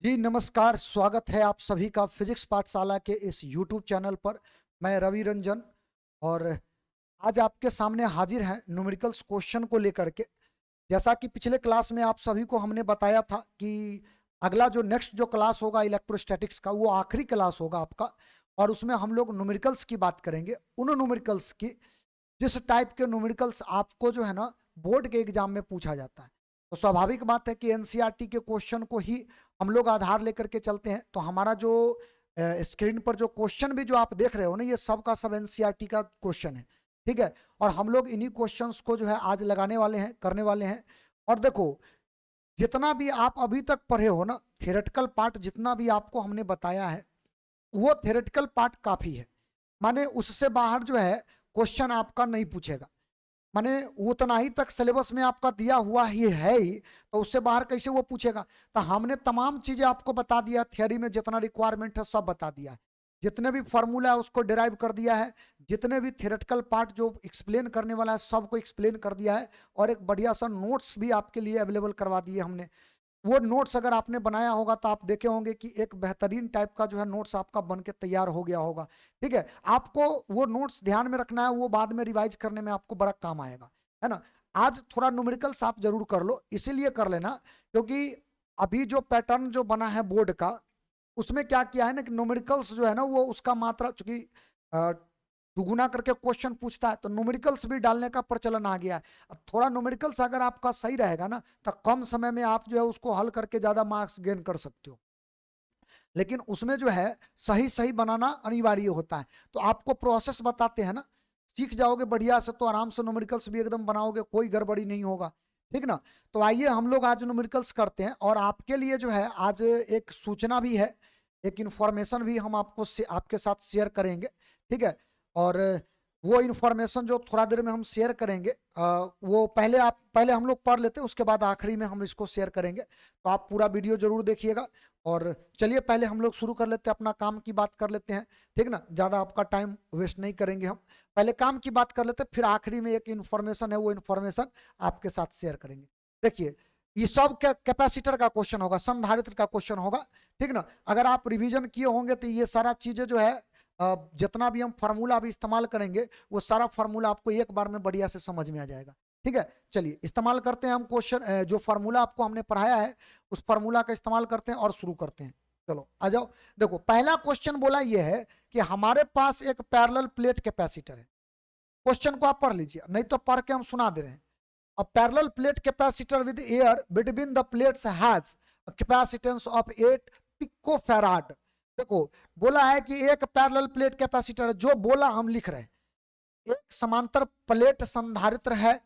जी नमस्कार, स्वागत है आप सभी का फिजिक्स पाठशाला के इस यूट्यूब चैनल पर। मैं रवि रंजन और आज आपके सामने हाजिर हैं न्यूमेरिकल्स क्वेश्चन को लेकर के। जैसा कि पिछले क्लास में आप सभी को हमने बताया था कि अगला जो नेक्स्ट जो क्लास होगा इलेक्ट्रोस्टैटिक्स का, वो आखिरी क्लास होगा आपका, और उसमें हम लोग न्यूमेरिकल्स की बात करेंगे। उन न्यूमेरिकल्स की जिस टाइप के न्यूमेरिकल्स आपको जो है ना बोर्ड के एग्जाम में पूछा जाता है। तो स्वाभाविक बात है कि एनसीईआरटी के क्वेश्चन को ही हम लोग आधार लेकर के चलते हैं। तो हमारा जो स्क्रीन पर जो क्वेश्चन भी जो आप देख रहे हो ना, ये सब का सब एनसीईआरटी का क्वेश्चन है। ठीक है, और हम लोग इन्हीं क्वेश्चंस को जो है आज लगाने वाले हैं, करने वाले हैं। और देखो, जितना भी आप अभी तक पढ़े हो ना, थियोरेटिकल पार्ट जितना भी आपको हमने बताया है, वो थियोरेटिकल पार्ट काफी है। माने उससे बाहर जो है क्वेश्चन आपका नहीं पूछेगा। माने उतना ही तक सिलेबस में आपका दिया हुआ ही है ही, तो उससे बाहर कैसे वो पूछेगा। तो हमने तमाम चीजें आपको बता दिया, थियरी में जितना रिक्वायरमेंट है सब बता दिया है। जितने भी फॉर्मूला है उसको डिराइव कर दिया है, जितने भी थियोरेटिकल पार्ट जो एक्सप्लेन करने वाला है सबको एक्सप्लेन कर दिया है, और एक बढ़िया सा नोट्स भी आपके लिए अवेलेबल करवा दिए हमने। वो नोट्स अगर आपने बनाया होगा तो आप देखे होंगे कि एक बेहतरीन टाइप का जो है नोट्स आपका बन के तैयार हो गया होगा। ठीक है, आपको वो नोट्स ध्यान में रखना है, वो बाद में रिवाइज करने में आपको बड़ा काम आएगा, है ना। आज थोड़ा न्यूमेरिकल्स आप जरूर कर लो, इसीलिए कर लेना क्योंकि अभी जो पैटर्न जो बना है बोर्ड का, उसमें क्या किया है ना कि न्यूमेरिकल्स जो है ना वो उसका मात्रा चूंकि दुगुना करके क्वेश्चन पूछता है, तो न्यूमेरिकल्स भी डालने का प्रचलन आ गया है। अब थोड़ा न्यूमेरिकल्स अगर आपका सही रहेगा ना, तो कम समय में आप जो है उसको हल करके ज्यादा मार्क्स गेन कर सकते हो। लेकिन उसमें जो है सही सही बनाना अनिवार्य होता है। तो आपको प्रोसेस बताते हैं ना, सीख जाओगे बढ़िया से तो आराम से न्यूमेरिकल्स भी एकदम बनाओगे, कोई गड़बड़ी नहीं होगा। ठीक ना। तो आइए हम लोग आज न्यूमेरिकल्स करते हैं, और आपके लिए जो है आज एक सूचना भी है, एक इंफॉर्मेशन भी हम आपको आपके साथ शेयर करेंगे। ठीक है, और वो इन्फॉर्मेशन जो थोड़ा देर में हम शेयर करेंगे, वो पहले हम लोग पढ़ लेते हैं, उसके बाद आखिरी में हम इसको शेयर करेंगे। तो आप पूरा वीडियो जरूर देखिएगा। और चलिए पहले हम लोग शुरू कर लेते हैं, अपना काम की बात कर लेते हैं। ठीक ना, ज़्यादा आपका टाइम वेस्ट नहीं करेंगे हम। पहले काम की बात कर लेते हैं, फिर आखिरी में एक इन्फॉर्मेशन है, वो इन्फॉर्मेशन आपके साथ शेयर करेंगे। देखिए, ये सब कैपेसिटर का क्वेश्चन होगा, संधारित्र का क्वेश्चन होगा। ठीक ना, अगर आप रिवीजन किए होंगे तो ये सारा चीजें जो है, जितना भी हम फार्मूला अभी इस्तेमाल करेंगे, वो सारा फार्मूला आपको एक बार में बढ़िया से समझ में आ जाएगा। ठीक है, चलिए इस्तेमाल करते हैं हम क्वेश्चन, जो फार्मूला आपको हमने पढ़ाया है उस फार्मूला का इस्तेमाल करते हैं और शुरू करते हैं। चलो आ जाओ। देखो, पहला क्वेश्चन बोला ये है कि हमारे पास एक पैरेलल प्लेट कैपेसिटर है। क्वेश्चन को आप पढ़ लीजिए, नहीं तो पढ़ के हम सुना दे रहे हैं। A parallel plate capacitor with air between the plates has a capacitance of 8 picofarad। देखो, बोला है कि एक पैरेलल प्लेट कैपेसिटर, जो बोला हम लिख रहे हैं। एक समांतर प्लेट संधारित्र है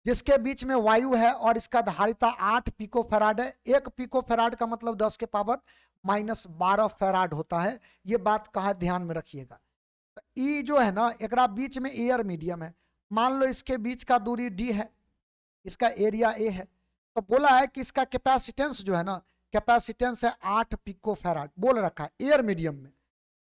जिसके बीच में वायु है, और इसका धारिता 8 पिकोफेराड है। 1 पिकोफेराड का मतलब 10 के पावर -12 फेराड होता है। ये बात कहा, ध्यान में रखिएगा। ई जो है ना, एक बीच में एयर मीडियम है। मान लो इसके बीच का दूरी डी है, इसका एरिया ए है। तो बोला है कि इसका कैपेसिटेंस जो है ना, कैपेसिटेंस है 8 पिको फैराड, बोल रखा है एयर मीडियम में।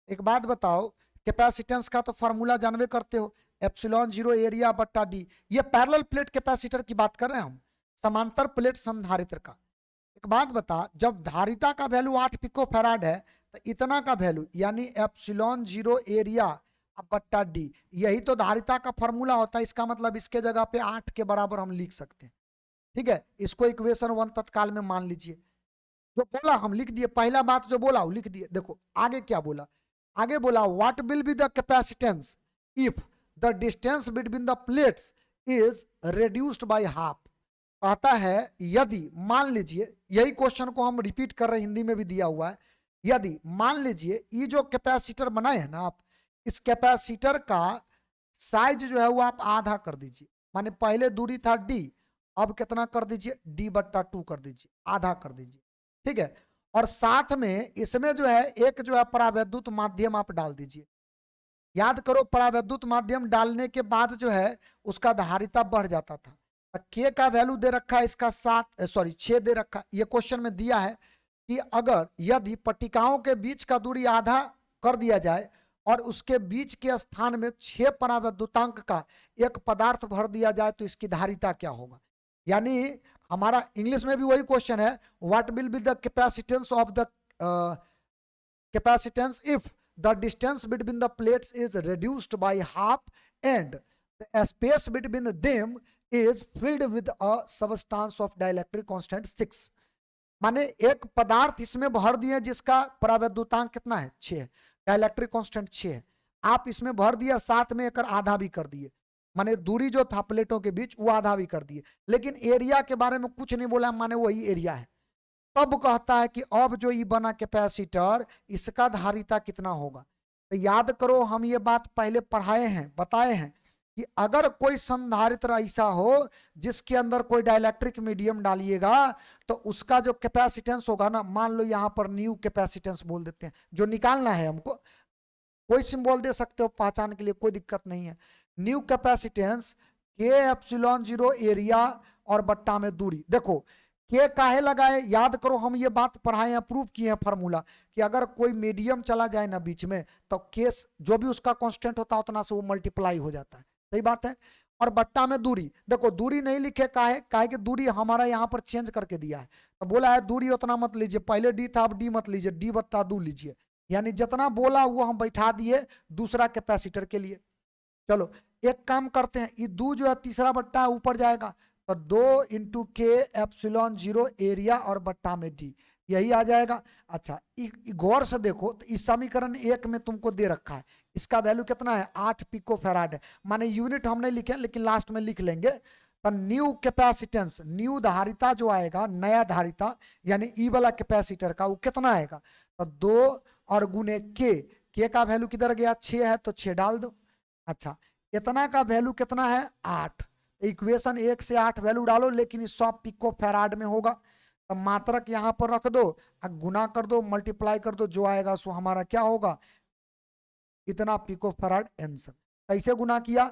एक बात बताओ, कैपेसिटेंस का तो फॉर्मूला जानवे करते हो, एप्सिलॉन जीरो एरिया बट्टा डी। ये पैरेलल प्लेट कैपेसिटर की बात कर रहे हैं हम, समांतर प्लेट संधारित्र का। एक बात बता, जब धारिता का वैल्यू 8 पिको फैराड है, तो इतना का वैल्यू यानी एप्सिलॉन जीरो एरिया बट्टा डी, यही तो धारिता का फॉर्मूला होता है। इसका मतलब इसके जगह पे 8 के बराबर हम लिख सकते हैं। ठीक है, इसको इक्वेशन 1 तत्काल में मान लीजिए। जो बोला हम लिख दिए, पहला बात जो बोला वो लिख दिए। देखो आगे क्या बोला, आगे बोला what will be the capacitance if the distance between the plates is reduced by half. कहता है यदि, मान लीजिए, यही क्वेश्चन को हम रिपीट कर रहे हैं, हिंदी में भी दिया हुआ है। यदि मान लीजिए ये जो कैपेसिटर बनाए हैं ना आप, इस कैपेसिटर का साइज जो है वो आप आधा कर दीजिए। माने पहले दूरी था डी, अब कितना कर दीजिए, डी बट्टा 2 कर दीजिए, आधा कर दीजिए। ठीक है, और साथ में इसमें जो है एक जो है परावैद्युत माध्यम आप डाल दीजिए। याद करो, परावैद्युत माध्यम डालने के बाद जो है उसका धारिता बढ़ जाता था। के का वैल्यू दे रखा है इसका 6 दे रखा, ये क्वेश्चन में दिया है कि अगर यदि पट्टिकाओं के बीच का दूरी आधा कर दिया जाए और उसके बीच के स्थान में 6 परावैद्युतांक का एक पदार्थ भर दिया जाए, तो इसकी धारिता क्या होगा। यानी हमारा इंग्लिश में भी वही क्वेश्चन है, what will be the capacitance of the capacitance if the distance between the plates is reduced by half and the space between them is filled with a substance of dielectric constant 6। माने एक पदार्थ इसमें भर दिए जिसका परावैद्युतांक कितना है 6, dielectric constant 6 है, आप इसमें भर दिया, साथ में एक आधा भी कर दिए, माने दूरी जो था प्लेटों के बीच वो आधा भी कर दिए, लेकिन एरिया के बारे में कुछ नहीं बोला, माने वही एरिया है। तब कहता है कि अब जो ये बना कैपेसिटर इसका धारिता कितना होगा। तो याद करो हम ये बात पहले पढ़ाए हैं, बताए हैं कि अगर कोई संधारित्र ऐसा हो जिसके अंदर कोई डाइलेक्ट्रिक मीडियम डालिएगा तो उसका जो कैपेसिटेंस होगा ना, मान लो यहां पर न्यू कैपेसिटेंस बोल देते हैं, जो निकालना है हमको, कोई सिंबल दे सकते हो पहचान के लिए, कोई दिक्कत नहीं है। न्यू कैपेसिटेंस के एप्सिलॉन 0 एरिया और बट्टा में दूरी। देखो के काहे लगाए, याद करो हम ये बात पढ़ाए हैं, प्रूव किए हैं फार्मूला कि अगर कोई मीडियम चला जाए ना बीच में तो केस जो भी उसका कांस्टेंट होता है उतना से वो मल्टीप्लाई हो जाता है, सही बात है। और बट्टा में दूरी, देखो दूरी नहीं लिखे काहे कि दूरी हमारा यहाँ पर चेंज करके दिया है, तो बोला है दूरी उतना मत लीजिए, पहले डी था अब डी मत लीजिए, डी बट्टा 2 लीजिए, यानी जितना बोला वो हम बैठा दिए दूसरा कैपेसिटर के लिए। चलो एक काम करते हैं, ये 2 जो है तीसरा बट्टा ऊपर जाएगा तो 2 इंटू के एप्सिलॉन 0 एरिया और बट्टा में डी, यही आ जाएगा। अच्छा गौर से देखो तो इस समीकरण 1 में तुमको दे रखा है, इसका वैल्यू कितना है 8 पिको फैराड है, माने यूनिट हम नहीं लिखे लेकिन लास्ट में लिख लेंगे। तो न्यू कैपेसिटेंस, न्यू धारिता जो आएगा, नया धारिता यानी ई वाला कैपेसिटर का, वो कितना आएगा तो 2 और गुने के का वैल्यू किधर गया 6 है तो 6 डाल दो। अच्छा इतना का वैल्यू कितना है 8, इक्वेशन 1 से 8 वैल्यू डालो, लेकिन 100 पिको फैराड में होगा, तो मात्रक यहां पर रख दो, गुना कर दो, मल्टीप्लाई कर दो, जो आएगा सो हमारा क्या होगा इतना पिको फैराड आंसर। कैसे गुना किया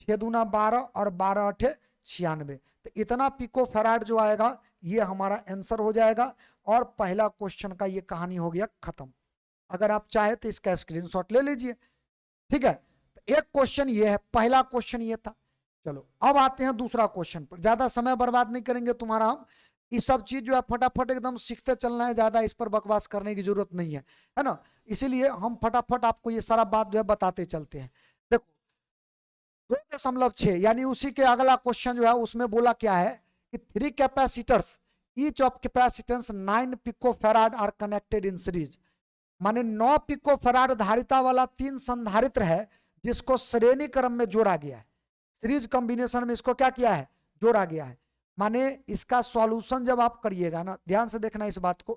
6 दूना 12 और 12 8 96, तो इतना पिको फैराड जो आएगा ये हमारा आंसर हो जाएगा। और पहला क्वेश्चन का ये कहानी हो गया खत्म। अगर आप चाहे तो इसका स्क्रीनशॉट ले लीजिए, ठीक है। तो एक क्वेश्चन ये है, पहला क्वेश्चन ये था। चलो अब आते हैं दूसरा क्वेश्चन पर, ज्यादा समय बर्बाद नहीं करेंगे तुम्हारा हम, ये सब चीज जो है फटाफट एकदम सीखते चलना है, ज्यादा इस पर बकवास करने की जरूरत नहीं है ना, इसीलिए हम फटाफट आपको ये सारा बात जो है बताते चलते हैं। देखो 2.6 यानी उसी के अगला क्वेश्चन जो है उसमें बोला क्या है कि 3 capacitors each of capacitance 9 pico farad are connected in series, माने 9 पिको फैराड धारिता वाला 3 संधारित्र है जिसको श्रेणी क्रम में जोड़ा गया है, सीरीज कॉम्बिनेशन में इसको क्या किया है जोड़ा गया है। माने इसका सॉल्यूशन जब आप करिएगा ना, ध्यान से देखना इस बात को,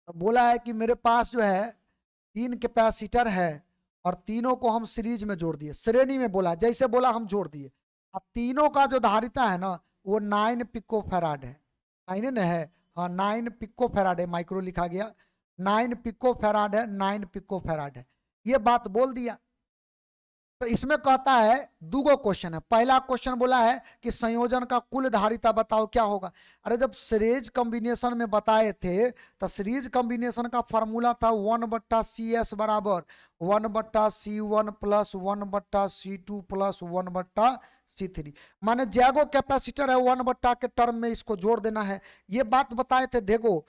तो बोला है कि मेरे पास जो है 3 कैपेसिटर है और तीनों को हम सीरीज में जोड़ दिए, श्रेणी में बोला, जैसे बोला हम जोड़ दिए। अब तीनों का जो धारिता है ना वो 9 पिको फैराड है, 9 है, हाँ 9 पिको फैराड है, माइक्रो लिखा गया, 9 पिको फैराड है, 9 पिको फैराड है, ये बात बोल दिया। तो इसमें कहता है दूगो क्वेश्चन है, पहला क्वेश्चन बोला है कि संयोजन का कुल धारिता बताओ क्या होगा। अरे जब सीरीज कॉम्बिनेशन में बताए थे तो सीरीज कॉम्बिनेशन का फॉर्मूला था 1/CS बराबर 1/C1 plus 1/C2 plus 1/C3, माने जैगो कैपेसिटर है 1 के टर्म में इसको जोड़ देना है, ये बात बताए थे। देखो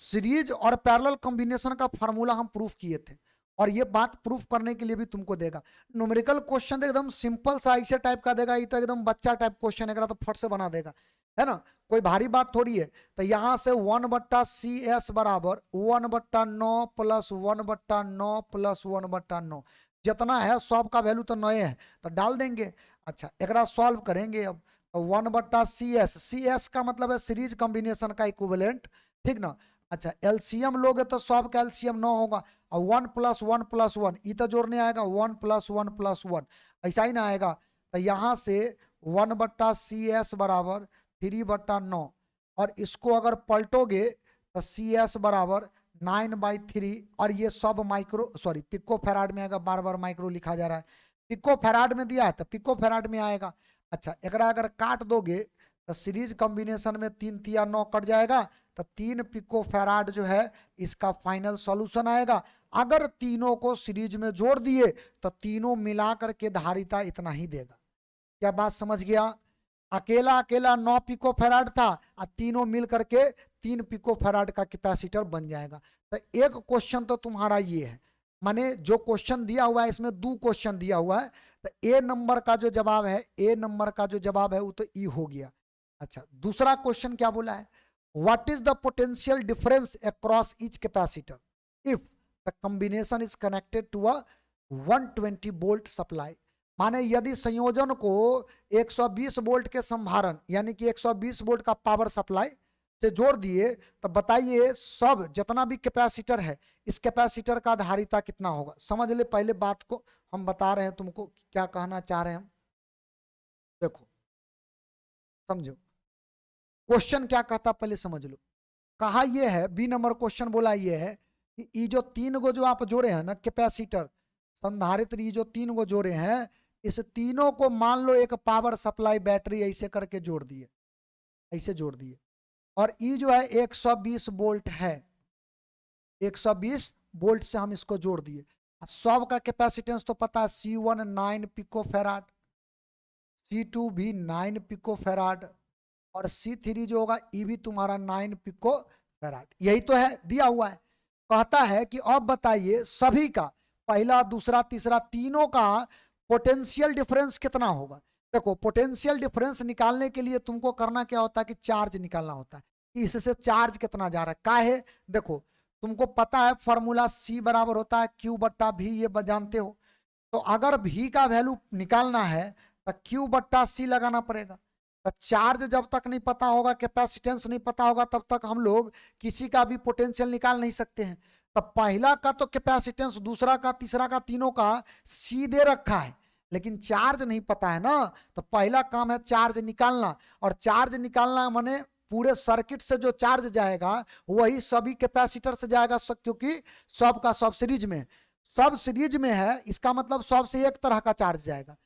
सीरीज और पैरेलल कॉम्बिनेशन का फॉर्मूला हम प्रूफ किए थे और ये बात प्रूफ करने के लिए भी तुमको देगा। न्यूमेरिकल क्वेश्चन एकदम सिंपल सा ऐसे टाइप का देगा, ये तो एकदम बच्चा टाइप क्वेश्चन है तो फट से बना देगा, है ना, कोई भारी बात थोड़ी है। तो यहां से 1/CS बराबर 1/9 प्लस 1/9 प्लस 1/9, जितना है सब का वैल्यू तो 9 है तो डाल देंगे। अच्छा एक सॉल्व करेंगे अब, तो 1/CS, CS का मतलब है सीरीज कॉम्बिनेशन का इक्विवेलेंट, ठीक ना। अच्छा एलसीएम लोगे तो सब का एलसीएम 9 होगा, और 1 प्लस 1 प्लस 1 ये तो जोड़ने आएगा 1 प्लस 1 प्लस 1, ऐसा ही ना आएगा। तो यहाँ से 1/CS बराबर 3/9, और इसको अगर पलटोगे तो CS बराबर 9/3, और ये सब माइक्रो सॉरी पिको फैराड में आएगा, बार बार माइक्रो लिखा जा रहा है, पिको फैराड में दिया है तो पिको फैराड में आएगा। अच्छा एक अगर काट दोगे तो सीरीज कॉम्बिनेशन में 3 तिया 9 कट जाएगा, तो 3 पिको फैराड जो है इसका फाइनल सॉल्यूशन आएगा। अगर तीनों को सीरीज में जोड़ दिए तो तीनों मिलाकर के धारिता इतना ही देगा। क्या बात समझ गया? अकेला अकेला 9 पिको फैराड था और तीनों मिल करके 3 पिको फैराड का कैपेसिटर बन जाएगा। तो एक क्वेश्चन तो तुम्हारा ये है, माने जो क्वेश्चन दिया हुआ है इसमें 2 क्वेश्चन दिया हुआ है, तो ए नंबर का जो जवाब है, ए नंबर का जो जवाब है वो तो ई हो गया। अच्छा, दूसरा क्वेश्चन क्या बोला है, what is the potential difference across each capacitor if the combination is connected to a 120 volt supply. माने यदि संयोजन को 120 वोल्ट के संभारण यानी कि 120 वोल्ट का पावर सप्लाई से जोड़ दिए, तो बताइए सब जितना भी कैपेसिटर है इस कैपेसिटर का धारिता कितना होगा। समझ ले पहले बात को, हम बता रहे हैं तुमको क्या कहना चाह रहे हैं हम। देखो समझो क्वेश्चन क्या कहता पहले समझ लो। कहा यह है, बी नंबर क्वेश्चन बोला यह है कि ये जो 3 गो जो आप जोड़े हैं ना कैपेसिटर संधारित्र, ये जो 3 गो जोड़े हैं, इस तीनों को मान लो एक पावर सप्लाई बैटरी ऐसे करके जोड़ दिए, ऐसे जोड़ दिए, और ये जो है 120 वोल्ट है, 120 वोल्ट से हम इसको जोड़ दिए। सब का कैपेसिटेंस तो पता है, C1 9 पिको फैराड, C2 भी 9 पिको फैराड, और C3 जो होगा ये भी तुम्हारा 9 पिको फैराड। यही तो है दिया हुआ है। कहता है कि अब बताइए सभी का पहला दूसरा तीसरा तीनों का पोटेंशियल डिफरेंस कितना होगा। देखो पोटेंशियल डिफरेंस निकालने के लिए तुमको करना क्या होता है कि चार्ज निकालना होता है कि इससे चार्ज कितना जा रहा है। का है देखो तुमको पता है फॉर्मूला C बराबर होता है Q बट्टा V, ये जानते हो। तो अगर V का वैल्यू निकालना है तो Q बट्टा C लगाना पड़ेगा। तो चार्ज जब तक नहीं पता होगा, कैपेसिटेंस नहीं पता होगा, तब तक हम लोग किसी का भी पोटेंशियल निकाल नहीं सकते हैं। तो पहला का तो कैपेसिटेंस, दूसरा का तीसरा का तीनों का C दे रखा है, लेकिन चार्ज नहीं पता है ना। तो पहला काम है चार्ज निकालना, और चार्ज निकालना माने पूरे सर्किट से जो चार्ज जाएगा वही सभी कैपेसिटर से जाएगा, क्योंकि सब का सब सीरीज में, सब सीरीज में है, इसका मतलब सब से एक तरह का चार्ज जाएगा।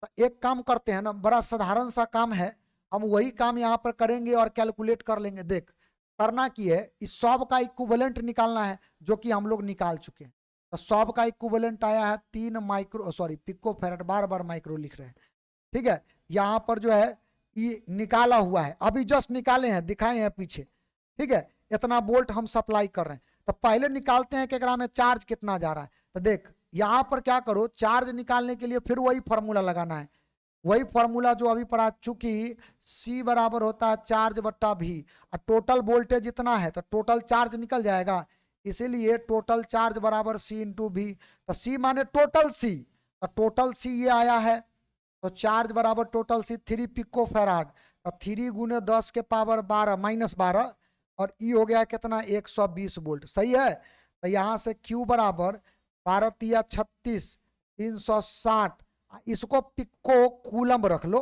तो एक काम करते हैं ना, बड़ा साधारण सा काम है, हम वही काम यहाँ पर करेंगे और कैलकुलेट कर लेंगे। देख करना की है, इस सब का इक्विवेलेंट निकालना है जो कि हम लोग निकाल चुके हैं। तो सब का इक्विवेलेंट आया है 3 माइक्रो सॉरी पिको फैराड, बार बार माइक्रो लिख रहे हैं, ठीक है। यहाँ पर जो है ये निकाला हुआ है, अभी जस्ट निकाले हैं, दिखाए हैं पीछे, ठीक है। इतना वोल्ट हम सप्लाई कर रहे हैं। तो पहले निकालते हैं कि एकरा में चार्ज कितना जा रहा है। तो देख यहाँ पर क्या करो, चार्ज निकालने के लिए फिर वही फॉर्मूला लगाना है, वही फॉर्मूला जो अभी पर आ चुकी, C बराबर होता है चार्ज बट्टा V, और टोटल वोल्टेज जितना है तो टोटल चार्ज निकल जाएगा, इसीलिए टोटल चार्ज बराबर C इंटू V। तो C माने टोटल C, तो टोटल C ये आया है, तो चार्ज बराबर टोटल C 3 पिको फैराड, तो 3 गुने 10 के पावर 12 माइनस 12, और ई हो गया कितना 120 वोल्ट, सही है। तो यहाँ से Q बराबर 12 तिया 36 360, इसको पिको कूलम रख लो,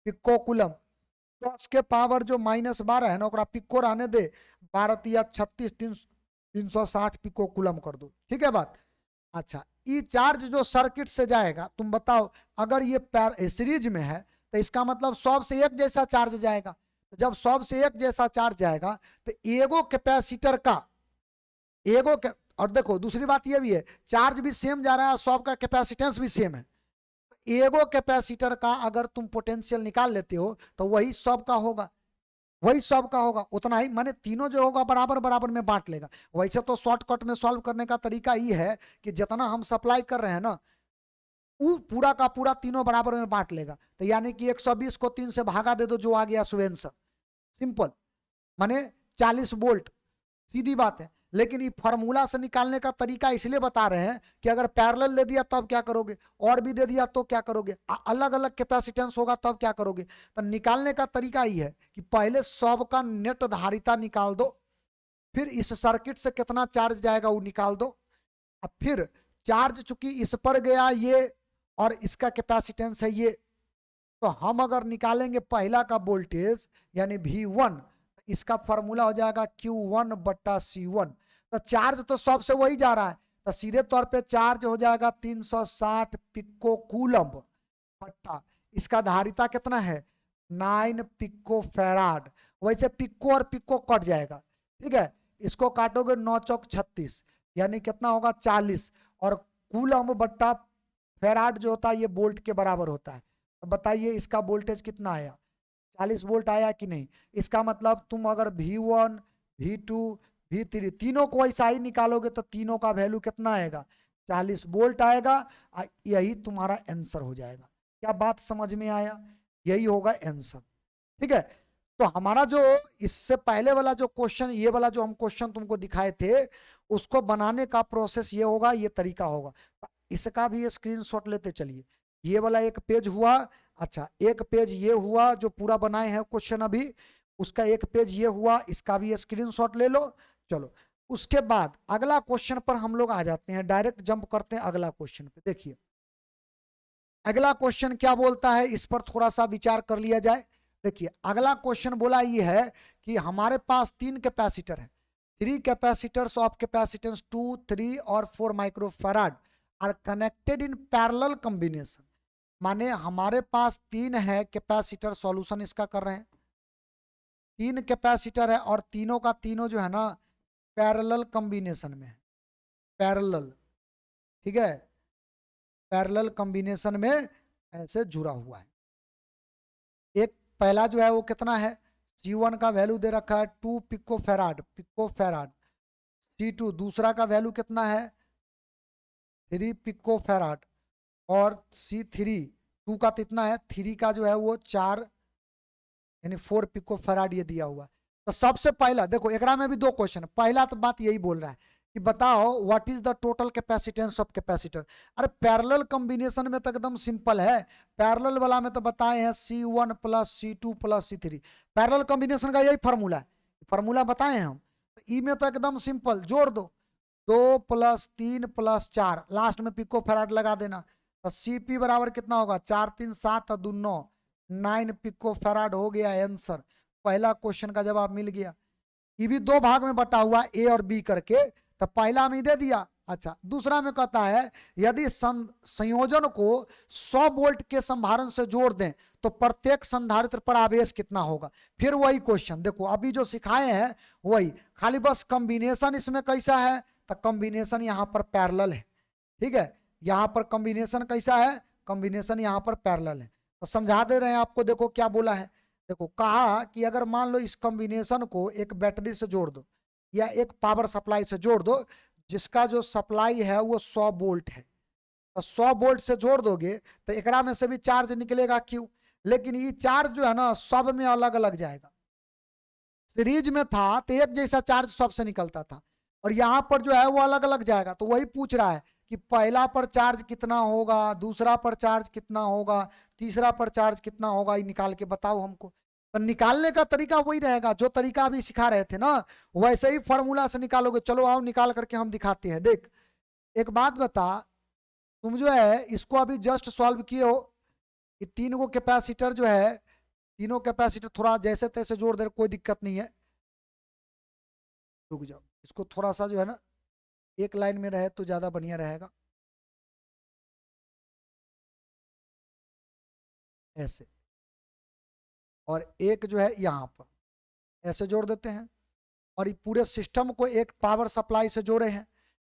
पिको कूलम, 10 के पावर जो माइनस 12 है ना ओकरा पिको रहने दे, 12 तिया 36 360 पिको कूलम कर दो, ठीक है बात। अच्छा ये चार्ज जो सर्किट से जाएगा, तुम बताओ अगर ये सीरीज में है तो इसका मतलब सब से एक जैसा चार्ज जाएगा। तो जब सब से एक जैसा चार्ज जाएगा तो एगो कैपेसिटर का और देखो दूसरी बात ये भी है, चार्ज भी सेम जा रहा है, सब का कैपेसिटेंस भी सेम है। एगो कैपेसिटर का अगर तुम पोटेंशियल निकाल लेते हो तो वही सब का होगा, वही सब का होगा उतना ही, माने तीनों जो होगा बराबर बराबर में बांट लेगा। वैसे तो शॉर्टकट में सॉल्व करने का तरीका ये है कि जितना हम सप्लाई कर रहे हैं ना वो पूरा का पूरा तीनों बराबर में बांट लेगा। तो यानी कि 120 को 3 से भागा दे दो, जो आ गया सुवेंसर, सिंपल, माने 40 वोल्ट, सीधी बात है। लेकिन ये फार्मूला से निकालने का तरीका इसलिए बता रहे हैं कि अगर पैरेलल ले दिया तब क्या करोगे, और भी दे दिया तो क्या करोगे, अलग अलग कैपेसिटेंस होगा तब क्या करोगे। तो निकालने का तरीका ही है कि पहले सब का नेट धारिता निकाल दो, फिर इस सर्किट से कितना चार्ज जाएगा वो निकाल दो, अब फिर चार्ज चूंकि इस पर गया ये और इसका कैपेसिटेंस है ये, तो हम अगर निकालेंगे पहला का वोल्टेज यानी V1, इसका फॉर्मूला हो जाएगा Q1 बट्टा C1। तो चार्ज तो सबसे वही जा रहा है, तो सीधे तौर पे चार्ज हो जाएगा 360 पिको कूलम बट्टा इसका धारिता कितना है 9 पिको फैराड। वैसे पिको और पिको कट जाएगा, ठीक है, इसको काटोगे 9 चौक 36 यानी कितना होगा 40, और कूलम बट्टा फैराड जो होता है ये वोल्ट के बराबर होता है। तो बताइए इसका वोल्टेज कितना आया, 40 वोल्ट आया कि नहीं। इसका मतलब तुम अगर V1 V2 V3 तीनों को ऐसा ही निकालोगे तो तीनों का वैल्यू कितना आएगा, 40 वोल्ट आएगा। यही तुम्हारा आंसर हो जाएगा। क्या बात समझ में आया, यही होगा आंसर। ठीक है, तो हमारा जो इससे पहले वाला जो क्वेश्चन, ये वाला जो हम क्वेश्चन तुमको दिखाए थे, उसको बनाने का प्रोसेस ये होगा, ये तरीका होगा। इसका भी स्क्रीनशॉट लेते चलिए। ये वाला एक पेज हुआ। अच्छा, एक पेज ये हुआ जो पूरा बनाए हैं क्वेश्चन अभी, उसका एक पेज ये हुआ, इसका भी स्क्रीनशॉट ले लो। चलो, उसके बाद अगला क्वेश्चन पर हम लोग आ जाते हैं, डायरेक्ट जंप करते हैं अगला क्वेश्चन पे। देखिए अगला क्वेश्चन क्या बोलता है, इस पर थोड़ा सा विचार कर लिया जाए। देखिए अगला क्वेश्चन बोला ये है कि हमारे पास 3 कैपेसिटर है, 3 कैपेसिटर्स ऑफ कैपेसिटेंस 2, 3 और 4 microfarad are connected in parallel combination. माने हमारे पास 3 है कैपेसिटर, सॉल्यूशन इसका कर रहे हैं। 3 कैपेसिटर है और तीनों का तीनों जो है ना पैरेलल कॉम्बिनेशन में है, पैरेलल। ठीक है, पैरेलल कॉम्बिनेशन में ऐसे जुड़ा हुआ है। एक पहला जो है वो कितना है, C1 का वैल्यू दे रखा है 2 पिकोफैराड, पिकोफैराड। C2 दूसरा का वैल्यू कितना है, 3 पिकोफैराड। और C3 2 का कितना है, 3 का जो है वो 4 यानी 4 पिकोफैराड ये दिया हुआ है। तो सबसे पहला देखो, एकरा में भी दो क्वेश्चन, पहला तो बात यही बोल रहा है कि बताओ what is the total capacitance of capacitor. अरे पैरेलल कॉम्बिनेशन में तो एकदम सिंपल है, पैरेलल वाला में तो बताए हैं C1 plus C2 plus C3, parallel combination का यही फार्मूला है, फार्मूला बताए हैं हम। तो ई में तो एकदम सिंपल, जोड़ दो, 2 प्लस 3 प्लस 4, लास्ट में पिको फैराड लगा देना। तो CP बराबर कितना होगा, 4 3 7 2 9, 9 पिको फैराड हो गया आंसर। पहला क्वेश्चन का जवाब मिल गया। ये भी दो भाग में बटा हुआ A और B करके, तो पहला में दे दिया। अच्छा, दूसरा में कहता है यदि संयोजन को 100 वोल्ट के संधारण से जोड़ दें तो प्रत्येक संधारित्र पर आवेश कितना होगा। फिर वही क्वेश्चन देखो, अभी जो सिखाए हैं वही, खाली बस कॉम्बिनेशन इसमें कैसा है, तो कॉम्बिनेशन यहाँ पर पैरेलल है। ठीक है, यहाँ पर कॉम्बिनेशन कैसा है, कॉम्बिनेशन यहाँ पर पैरेलल है। तो समझा दे रहे हैं आपको, देखो क्या बोला है। देखो कहा कि अगर मान लो इस कॉम्बिनेशन को एक बैटरी से जोड़ दो या एक पावर सप्लाई से जोड़ दो, जिसका जो सप्लाई है वो 100 वोल्ट है, तो 100 वोल्ट से जोड़ दोगे तो एकरा में से भी चार्ज निकलेगा, क्यों। लेकिन ये चार्ज जो है ना सब में अलग अलग जाएगा। सीरीज में था तो एक जैसा चार्ज सबसे निकलता था, और यहाँ पर जो है वो अलग अलग जाएगा। तो वही पूछ रहा है कि पहला पर चार्ज कितना होगा, दूसरा पर चार्ज कितना होगा, तीसरा पर चार्ज कितना होगा, ये निकाल के बताओ हमको। तो निकालने का तरीका वही रहेगा जो तरीका अभी सिखा रहे थे ना, वैसे ही फॉर्मूला से निकालोगे। चलो आओ निकाल करके हम दिखाते हैं। देख एक बात बता, तुम जो है इसको अभी जस्ट सॉल्व किए हो कि 3 को कैपेसिटर जो है, तीनों कैपेसिटर थोड़ा जैसे तैसे जोड़ दे, कोई दिक्कत नहीं है। रुक जाओ, इसको थोड़ा सा जो है ना एक लाइन में रहे तो ज्यादा बढ़िया रहेगा। ऐसे, और एक जो है यहाँ पर ऐसे जोड़ देते हैं, और ये पूरे सिस्टम को एक पावर सप्लाई से जोड़े हैं।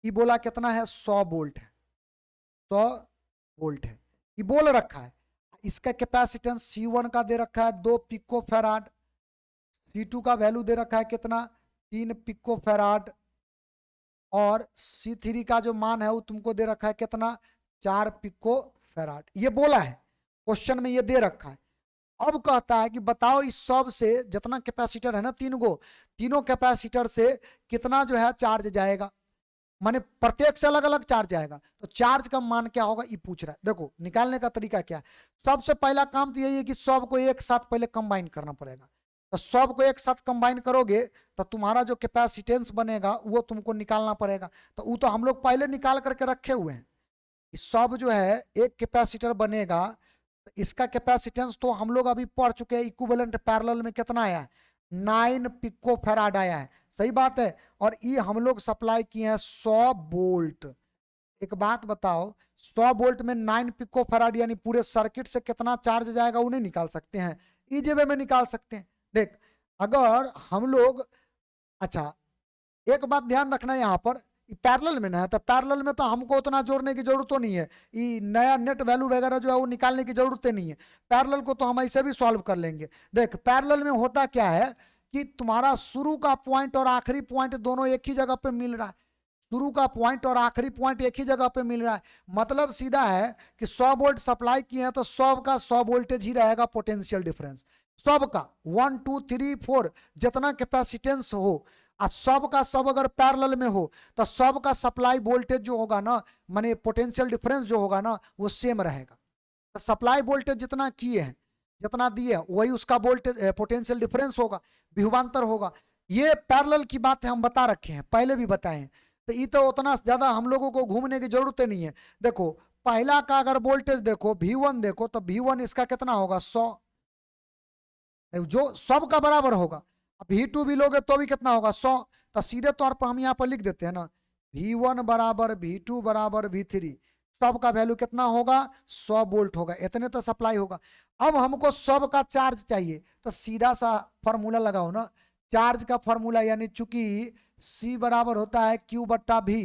ये बोला कितना है, 100 वोल्ट है, 100 वोल्ट है, ये बोल रखा है। इसका कैपेसिटेंस C1 का दे रखा है 2 पिको फैराड, C2 का वैल्यू दे रखा है कितना, 3 पिको फैराड, और C3 का जो मान है वो तुमको दे रखा है कितना, 4 पिको फैराड। ये बोला है क्वेश्चन में, ये दे रखा है। अब कहता है कि बताओ इस सब से जितना कैपेसिटर है ना, तीनों कैपेसिटर से कितना जो है चार्ज जाएगा, माने प्रत्येक से अलग अलग चार्ज जाएगा। तो चार्ज का मान क्या होगा ये पूछ रहा है। देखो निकालने का तरीका क्या है, सबसे पहला काम तो यही है कि सबको एक साथ पहले कंबाइन करना पड़ेगा। तो सबको एक साथ कंबाइन करोगे तो तुम्हारा जो कैपेसिटेंस बनेगा वो तुमको निकालना पड़ेगा। तो वो तो हम लोग पहले निकाल करके रखे हुए हैं। सब जो है एक कैपेसिटर बनेगा, तो इसका कैपेसिटेंस तो हम लोग अभी पढ़ चुके हैं, इक्विवेलेंट पैरेलल में कितना आया है, 9 पिको फैराड आया है। सही बात है, और ये हम लोग सप्लाई किए हैं 100 वोल्ट। एक बात बताओ, 100 वोल्ट में 9 पिको फैराड यानी पूरे सर्किट से कितना चार्ज जाएगा वो नहीं निकाल सकते हैं, इजी वे में निकाल सकते हैं। देख अगर हम लोग, अच्छा एक बात ध्यान रखना है यहाँ पर पैरेलल में ना है, तो पैरेलल में तो हमको उतना जोड़ने की जरूरत तो नहीं है, ये नया नेट वैल्यू वगैरह जो है वो निकालने की जरूरत ही नहीं है। पैरेलल को तो हम ऐसे भी सॉल्व कर लेंगे। देख पैरेलल में होता क्या है कि तुम्हारा शुरू का पॉइंट और आखिरी पॉइंट दोनों एक ही जगह पे मिल रहा है, शुरू का पॉइंट और आखिरी पॉइंट एक ही जगह पे मिल रहा है, मतलब सीधा है कि 100 वोल्ट सप्लाई किए हैं तो 100 का 100 वोल्टेज ही रहेगा पोटेंशियल डिफरेंस, सब का 1 2 3 4 जितना कैपेसिटेंस हो, और सब का सब अगर पैरेलल में हो तो सब का सप्लाई वोल्टेज जो होगा ना, माने पोटेंशियल डिफरेंस जो होगा ना वो सेम रहेगा। तो सप्लाई वोल्टेज जितना किए हैं, जितना दिए हैं, वही उसका वोल्टेज पोटेंशियल डिफरेंस होगा, विभवांतर होगा। ये पैरेलल की बात है, हम बता रखे हैं, पहले भी बताए हैं, तो ये तो उतना ज्यादा हम लोगों को घूमने की जरूरत नहीं है। देखो पहला का अगर वोल्टेज देखो V1 देखो, तो V1 इसका कितना होगा 100, जो सब का बराबर होगा। V2 भी लोगे तो भी कितना होगा 100, तो सीधे तौर पर हम यहाँ पर लिख देते हैं ना, V1 बराबर V2 बराबर V3, सब का वैल्यू कितना होगा 100 वोल्ट होगा, इतने तो सप्लाई होगा। अब हमको सब का चार्ज चाहिए, तो सीधा सा फॉर्मूला लगाओ ना, चार्ज का फॉर्मूला, यानी चूंकि C बराबर होता है Q बट्टा V,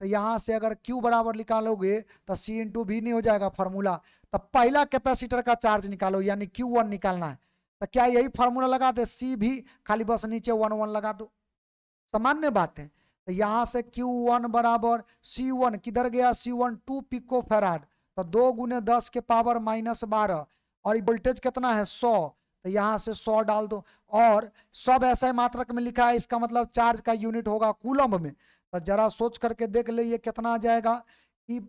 तो यहां से अगर Q बराबर निकालोगे तो C इंटू V नहीं हो जाएगा फॉर्मूला, तो पहला कैपेसिटर का चार्ज निकालो, यानी Q1 निकालना है, तो क्या यही फॉर्मूला लगा दे, C भी खाली बस नीचे 1 1 लगा दो, सामान्य बात है। तो यहां से Q1 बराबर C1 किधर गया, C1 2 पिको फैराड, तो 2 गुने 10 के पावर -12, और वोल्टेज कितना है 100, तो यहां से 100 डाल दो, और सब ऐसा मात्रक में लिखा है, इसका मतलब चार्ज का यूनिट होगा कूलम्ब में। तो जरा सोच करके देख ले ये कितना आ जाएगा, कि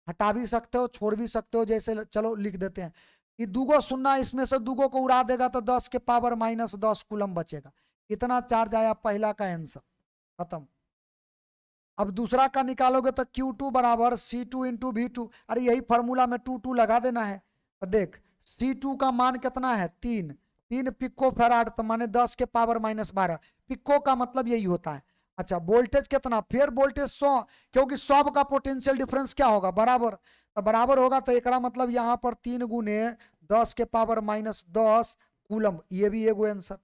हटा भी सकते हो छोड़ भी सकते हो, जैसे चलो लिख देते हैं कि दूगो सुन्ना इसमें से दूगो को उड़ा देगा तो 10 के पावर -10 कूलम्ब बचेगा, इतना चार्ज आया पहला का आंसर, खत्म। अब दूसरा का निकालोगे तो Q2 बराबर C2 इंटू V2, अरे यही फॉर्मूला में 2 2 लगा देना है। तो देख C2 का मान कितना है 3 पिको फैराड, तो माने 10 के पावर -12, पिको का मतलब यही होता है। अच्छा वोल्टेज कितना, फिर वोल्टेज 100, क्योंकि 100 का पोटेंशियल डिफरेंस क्या होगा बराबर, तो बराबर होगा, तो एक मतलब यहाँ पर 3 गुने 10 के पावर -10 कूलम्ब, ये भी एक आंसर।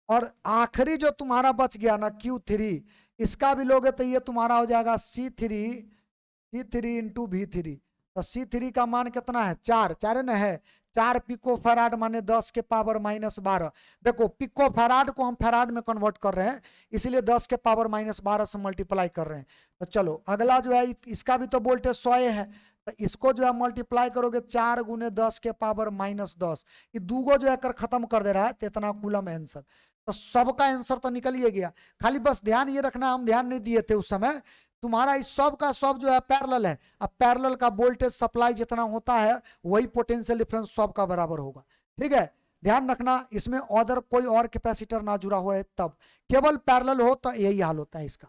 और आखिरी जो तुम्हारा बच गया ना Q3, इसका भी लोगे तो ये तुम्हारा हो जाएगा C3 इंटू V3, तो C3 का मान कितना है 4 4 न है 4 पिको फैराड माने 10 के पावर -12। देखो पिको फैराड को हम फैराड में कन्वर्ट कर रहे हैं, इसीलिए 10 के पावर -12 से मल्टीप्लाई कर रहे हैं। तो चलो अगला जो है इसका भी तो वोल्टेज 100 है, तो इसको जो है मल्टीप्लाई करोगे 4 गुने 10 के पावर -10, ये दूगो जो है कर खत्म कर दे रहा है, तो इतना कूलम आंसर। तो सबका आंसर तो निकल ही गया, खाली बस ध्यान ये रखना, हम ध्यान नहीं दिए थे उस समय, तुम्हारा इस सब का सब जो है पैरेलल है, अब पैरेलल का वोल्टेज सप्लाई जितना होता है वही पोटेंशियल डिफरेंस सब का बराबर होगा, ठीक है। ध्यान रखना इसमें अदर कोई और कैपेसिटर ना जुड़ा हुआ है, तब केवल पैरेलल हो तो यही हाल होता है इसका,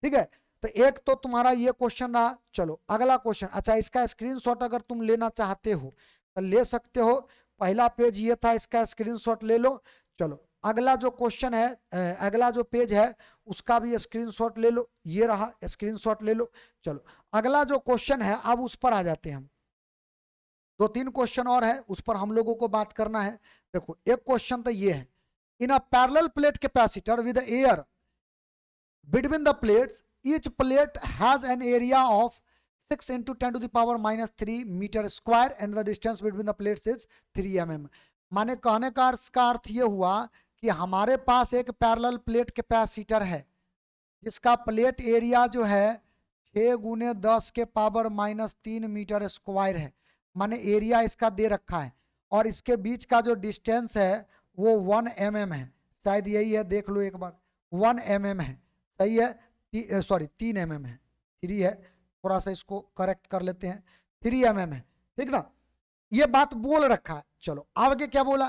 ठीक है। तो एक तो तुम्हारा ये क्वेश्चन रहा। चलो अगला क्वेश्चन, अच्छा इसका स्क्रीनशॉट अगर तुम लेना चाहते हो तो ले सकते हो, पहला पेज ये था, इसका स्क्रीनशॉट ले लो। चलो अगला जो क्वेश्चन है, अगला जो पेज है उसका भी स्क्रीनशॉट ले लो, ये रहा स्क्रीनशॉट ले लो। चलो अगला जो क्वेश्चन है अब उस पर आ जाते हैं हम, 2-3 क्वेश्चन और है उस पर हम लोगों को बात करना है। देखो एक क्वेश्चन तो ये है, in a parallel plate capacitor with air between the plates, each plate has an area of 6 into 10 to the power -3 meter square and the distance between the plates is 3 mm। माने कहने का अर्थ ये हुआ कि हमारे पास एक पैरेलल प्लेट कैपेसिटर है जिसका प्लेट एरिया जो है 6 गुने 10 के पावर -3 मीटर स्क्वायर है, माने एरिया इसका दे रखा है, और इसके बीच का जो डिस्टेंस है वो 1 mm है, शायद यही है, देख लो एक बार, 1 mm है, सही है, सॉरी 3 mm है, 3 है, थोड़ा सा इसको करेक्ट कर लेते हैं, 3 mm है, ठीक ना, ये बात बोल रखा है। चलो आगे क्या बोला,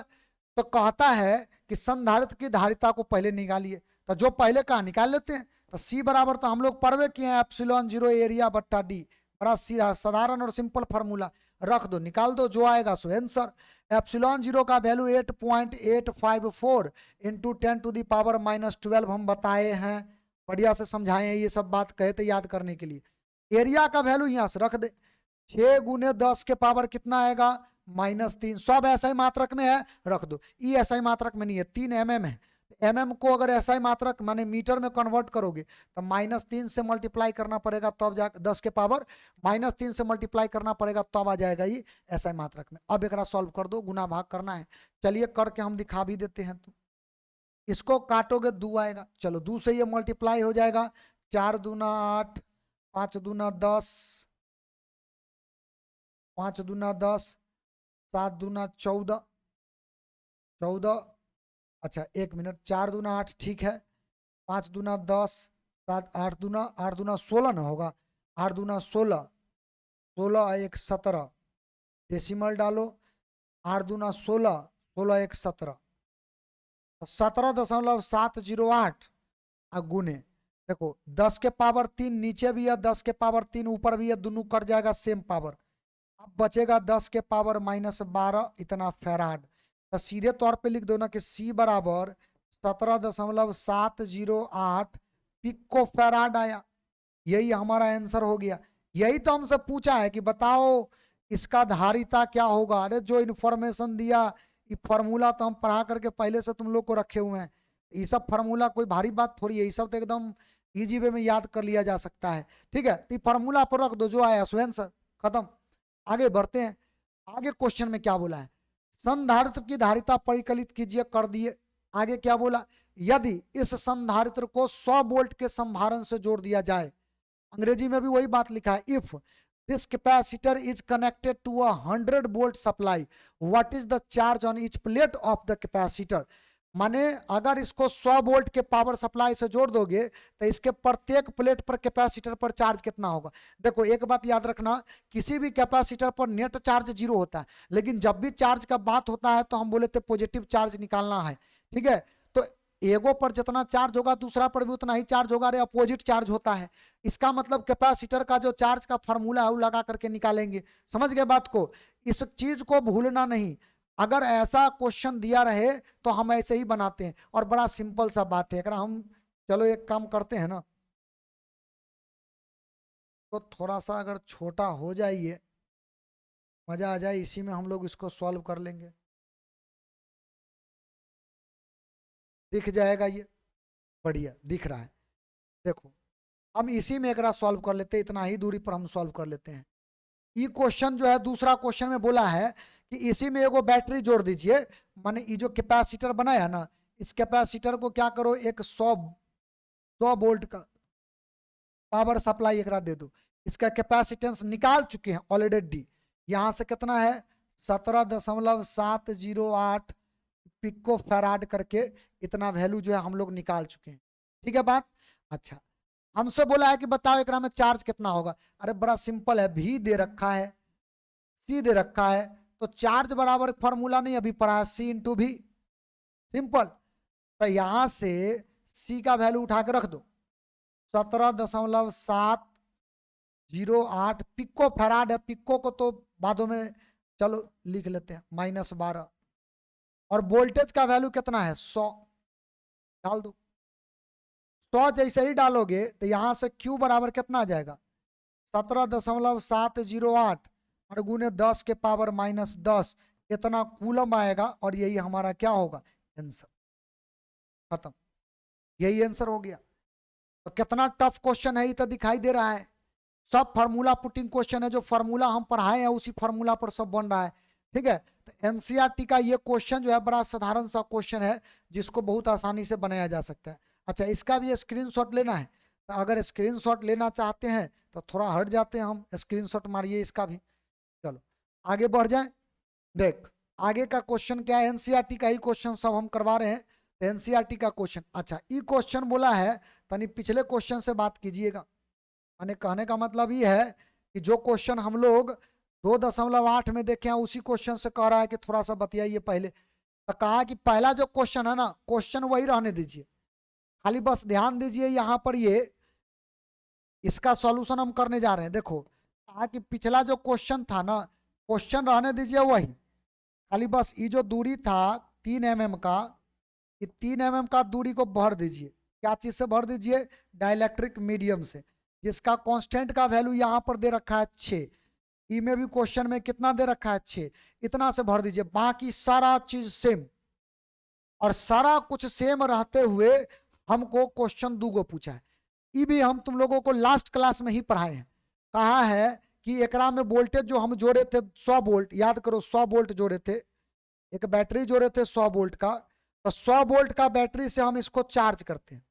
तो कहता है कि संधारित्र की धारिता को पहले निकालिए, तो जो पहले कहा निकाल लेते हैं। तो C बराबर तो हम लोग पढ़वे किए हैं, एप्सिलॉन 0 एरिया बट्टा D, बड़ा सीधा साधारण और सिंपल फार्मूला, रख दो निकाल दो, जो आएगा सो आंसर। एप्सिलॉन 0 का value 8.854 into 10 to the power -12 हम बताए हैं, बढ़िया से समझाए हैं, ये सब बात कहे थे याद करने के लिए। एरिया का वैल्यू यहाँ से रख दे, 6 गुने 10 के पावर कितना आएगा -3, सब ऐसा ही मात्रक में है, रख दो, ये ऐसा ही मात्रक में नहीं है, 3 mm है, mm को अगर SI मात्रक माने मीटर में कन्वर्ट करोगे तो -3 से मल्टीप्लाई करना पड़ेगा, तब जा 10 के पावर -3 से मल्टीप्लाई करना पड़ेगा, तब आ जाएगा ये SI मात्रक में। अब एक सॉल्व कर दो, गुना भाग करना है। चलिए करके हम दिखा भी देते हैं। तो इसको काटोगे 2 आएगा, चलो 2 से ये मल्टीप्लाई हो जाएगा, 4 दूना 8, 5 दूना 10, 5 दूना 10, 7 दूना 14, 14, अच्छा 1 मिनट, 4 दूना 8 ठीक है, 5 दूना 10, 7 8 दूना 16 ना होगा, 8 दूना 16, 16 1 17, डेसिमल डालो, 8 दूना 16, 16 1 17, 17.708 गुने, देखो 10 के पावर 3 नीचे भी है, 10 के पावर 3 ऊपर भी है, दोनों कट जाएगा सेम पावर। अब बचेगा 10 के पावर -12 इतना फैराड। तो सीधे तौर पे लिख दो ना कि C बराबर 17.708 पिको फैराड आया। यही हमारा आंसर हो गया। यही तो हमसे पूछा है कि बताओ इसका धारिता क्या होगा। अरे जो इन्फॉर्मेशन दिया, ये फॉर्मूला तो हम पढ़ा करके पहले से तुम लोग को रखे हुए हैं। ये सब फॉर्मूला कोई भारी बात थोड़ी है, ये सब तो एकदम इजी वे में याद कर लिया जा सकता है। ठीक है, तो फॉर्मूला पर रख दो, जो आया सो आंसर, खत्म। आगे बढ़ते हैं। आगे क्वेश्चन में क्या बोला है, संधारित्र की धारिता परिकलित कीजिए, कर दिए। आगे क्या बोला, यदि इस संधारित्र को 100 वोल्ट के संधारण से जोड़ दिया जाए, अंग्रेजी में भी वही बात लिखा है, if this capacitor is connected to a 100 volt supply, what is the charge on each plate of the capacitor. माने अगर इसको 100 वोल्ट के पावर सप्लाई से जोड़ दोगे तो इसके प्रत्येक प्लेट पर कैपेसिटर पर चार्ज कितना होगा। देखो एक बात याद रखना, किसी भी कैपेसिटर पर नेट चार्ज 0 होता है, लेकिन जब भी चार्ज का बात होता है तो हम बोले थे पॉजिटिव चार्ज निकालना है। ठीक है, तो एगो पर जितना चार्ज होगा दूसरा पर भी उतना ही चार्ज होगा, अरे अपोजिट चार्ज होता है। इसका मतलब कैपेसिटर का जो चार्ज का फॉर्मूला है वो लगा करके निकालेंगे। समझ गए बात को, इस चीज को भूलना नहीं। अगर ऐसा क्वेश्चन दिया रहे तो हम ऐसे ही बनाते हैं, और बड़ा सिंपल सा बात है। अगर हम चलो एक काम करते हैं ना, तो थोड़ा सा अगर छोटा हो जाइए, मजा आ जाए, इसी में हम लोग इसको सॉल्व कर लेंगे। दिख जाएगा ये, बढ़िया दिख रहा है। देखो हम इसी में एक सॉल्व कर लेते हैं, इतना ही दूरी पर हम सॉल्व कर लेते हैं। ये क्वेश्चन जो है दूसरा क्वेश्चन में बोला है कि इसी में एगो बैटरी जोड़ दीजिए। माने ये जो कैपेसिटर बनाया ना, इस कैपेसिटर को क्या करो, एक 100 वोल्ट का पावर सप्लाई एक दे दो। इसका कैपेसिटेंस निकाल चुके हैं ऑलरेडी, यहां से कितना है 17.708 पिको फैराड करके, इतना वैल्यू जो है हम लोग निकाल चुके हैं। ठीक है बात। अच्छा हमसे बोला है कि बताओ एकरा में चार्ज कितना होगा। अरे बड़ा सिंपल है, भी दे रखा है, सी दे रखा है, तो चार्ज बराबर फॉर्मूला नहीं अभी पढ़ा है, सी इंटू भी, सिंपल। तो यहां से सी का वैल्यू उठा के रख दो, 17.708 पिको फैराड है। पिको को तो बादों में चलो लिख लेते हैं, -12। और वोल्टेज का वैल्यू कितना है 100, डाल दो। 100 जैसे ही डालोगे तो यहां से Q बराबर कितना आ जाएगा 17.708 और गुने 10 के पावर -10, इतना कूलम आएगा। और यही हमारा क्या होगा आंसर, खत्म, यही आंसर हो गया। तो कितना टफ क्वेश्चन है ये तो दिखाई दे रहा है। सब फार्मूला पुटिंग क्वेश्चन है, जो फार्मूला हम पढ़ाए हैं उसी फार्मूला पर सब बन रहा है। ठीक है, तो एनसीईआरटी का ये क्वेश्चन जो है बड़ा साधारण सा क्वेश्चन है, जिसको बहुत आसानी से बनाया जा सकता है। अच्छा इसका भी स्क्रीनशॉट लेना है, तो अगर स्क्रीनशॉट लेना चाहते हैं तो थोड़ा हट जाते हैं हम, स्क्रीनशॉट मारिए इसका भी। चलो आगे बढ़ जाए। देख आगे का क्वेश्चन क्या है, एनसीईआरटी का ही क्वेश्चन सब हम करवा रहे हैं। तो एनसीईआरटी का क्वेश्चन, अच्छा ये क्वेश्चन बोला है, तनी पिछले क्वेश्चन से बात कीजिएगा। मैंने कहने का मतलब ये है कि जो क्वेश्चन हम लोग 2.8 में देखे हैं उसी क्वेश्चन से कह रहा है कि थोड़ा सा बतियाइए पहले। तो कहा कि पहला जो क्वेश्चन है ना, क्वेश्चन वही रहने दीजिए, खाली बस ध्यान दीजिए यहाँ पर, ये इसका सॉल्यूशन हम करने जा रहे हैं। देखो कहा कि पिछला जो क्वेश्चन था ना, क्वेश्चन रहने दीजिए वही, खाली बस ये जो दूरी था 3 mm का, ये 3 mm का दूरी को भर दीजिए। क्या चीज से भर दीजिए, डाइलेक्ट्रिक मीडियम से, जिसका कांस्टेंट का वैल्यू यहाँ पर दे रखा है 6, ई में भी क्वेश्चन में कितना दे रखा है 6, इतना से भर दीजिए। बाकी सारा चीज सेम, और सारा कुछ सेम रहते हुए हमको क्वेश्चन दूगो पूछा है। ये भी हम तुम लोगों को लास्ट क्लास में ही पढ़ाए हैं। कहा है कि एकरा में वोल्टेज जो हम जोड़े थे 100 वोल्ट, याद करो 100 वोल्ट जोड़े थे, एक बैटरी जोड़े थे 100 वोल्ट का, तो 100 वोल्ट का बैटरी से हम इसको चार्ज करते हैं।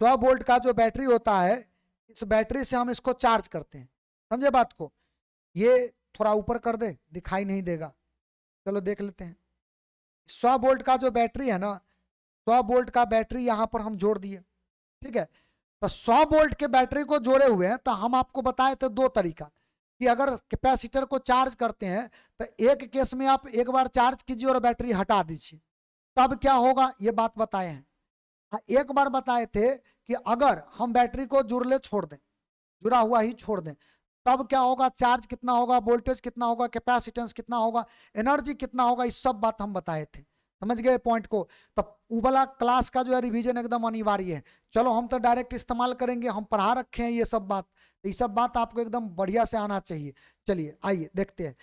100 वोल्ट का जो बैटरी होता है, इस बैटरी से हम इसको चार्ज करते हैं। समझे बात को? ये थोड़ा ऊपर कर दे, दिखाई नहीं देगा। चलो देख लेते हैं। 100 वोल्ट का जो बैटरी है ना, 100 वोल्ट का बैटरी यहां पर हम जोड़ दिए। ठीक है, तो 100 वोल्ट के बैटरी को जोड़े हुए हैं, तो हम आपको बताए थे दो तरीका कि अगर कैपेसिटर को चार्ज करते हैं तो एक केस में आप एक बार चार्ज कीजिए और बैटरी हटा दीजिए, तब क्या होगा, ये बात बताए हैं। एक बार बताए थे कि अगर हम बैटरी को जुड़ले छोड़ दें, जुड़ा हुआ ही छोड़ दें, तब क्या होगा, चार्ज कितना होगा, वोल्टेज कितना होगा, कैपेसिटेंस कितना होगा, एनर्जी कितना होगा, इस सब बात हम बताए थे। समझ गए पॉइंट को? तब वो वाला क्लास का जो है रिवीजन एकदम अनिवार्य है। चलो हम तो डायरेक्ट इस्तेमाल करेंगे, हम पढ़ा रखे हैं ये सब बात, तो ये सब बात आपको एकदम बढ़िया से आना चाहिए। चलिए आइए देखते हैं।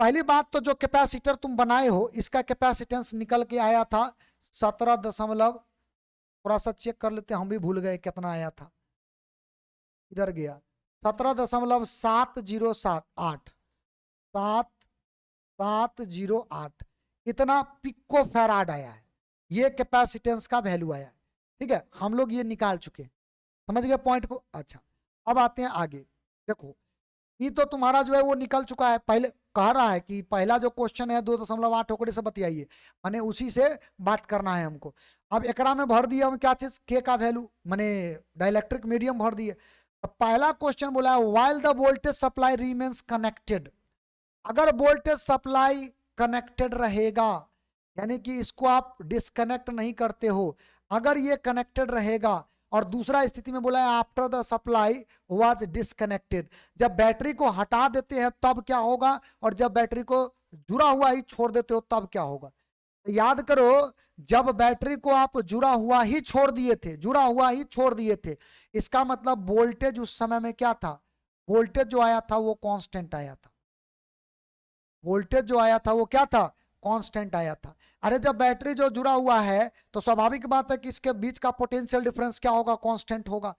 पहली बात तो जो कैपेसिटर तुम बनाए हो, इसका कैपेसिटेंस निकल के आया था 17 दशमलव, थोड़ा सा चेक कर लेते हैं, हम भी भूल गए कितना आया था, इधर गया, 17.7078, 7708, इतना पिको फैराड आया है। ये कैपेसिटेंस का वैल्यू आया है। ठीक है, हम लोग ये निकाल चुके हैं। समझ गए पॉइंट को? अच्छा, अब आते हैं आगे। देखो ये तो तुम्हारा जो है वो निकल चुका है। पहले कह रहा है कि पहला जो क्वेश्चन है 2.8 ओकरे से बतियाइए, माने उसी से बात करना है हमको। अब एकरा में भर दिया हम क्या चीज, के का वैल्यू, माने डाइलेक्ट्रिक मीडियम भर दिए। अब पहला क्वेश्चन बोला है while the voltage supply remains connected. अगर वोल्टेज सप्लाई कनेक्टेड रहेगा, यानी कि इसको आप डिस्कनेक्ट नहीं करते हो, अगर ये कनेक्टेड रहेगा, और दूसरा स्थिति में बोला है after the supply was disconnected, जब बैटरी को हटा देते हैं तब क्या होगा, और जब बैटरी को जुड़ा हुआ ही छोड़ देते हो तब क्या होगा। तो याद करो, जब बैटरी को आप जुड़ा हुआ ही छोड़ दिए थे, जुड़ा हुआ ही छोड़ दिए थे, इसका मतलब वोल्टेज उस समय में क्या था, वोल्टेज जो आया था वो कांस्टेंट आया था। वोल्टेज जो आया था वो क्या था, कांस्टेंट आया था। अरे जब बैटरी जो जुड़ा हुआ है तो स्वाभाविक बात है कि इसके बीच का पोटेंशियल डिफरेंस क्या होगा, कांस्टेंट होगा।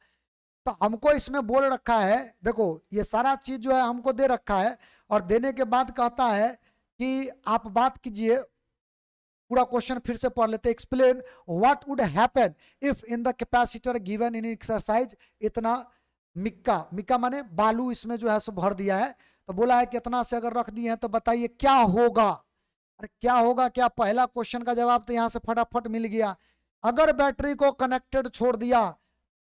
तो हमको इसमें बोल रखा है, देखो ये सारा चीज जो है हमको दे रखा है, और देने के बाद कहता है कि आप बात कीजिए, पूरा क्वेश्चन फिर से पढ़ लेते। Explain what would happen if in the capacitor given in exercise इतना मिक्का, मिक्का माने बालू इसमें जो है सो भर दिया है, तो बोला है कितना से अगर रख दिए हैं तो बताइए क्या होगा। अरे क्या होगा, क्या पहला क्वेश्चन का जवाब तो यहां से फटाफट मिल गया। अगर बैटरी को कनेक्टेड छोड़ दिया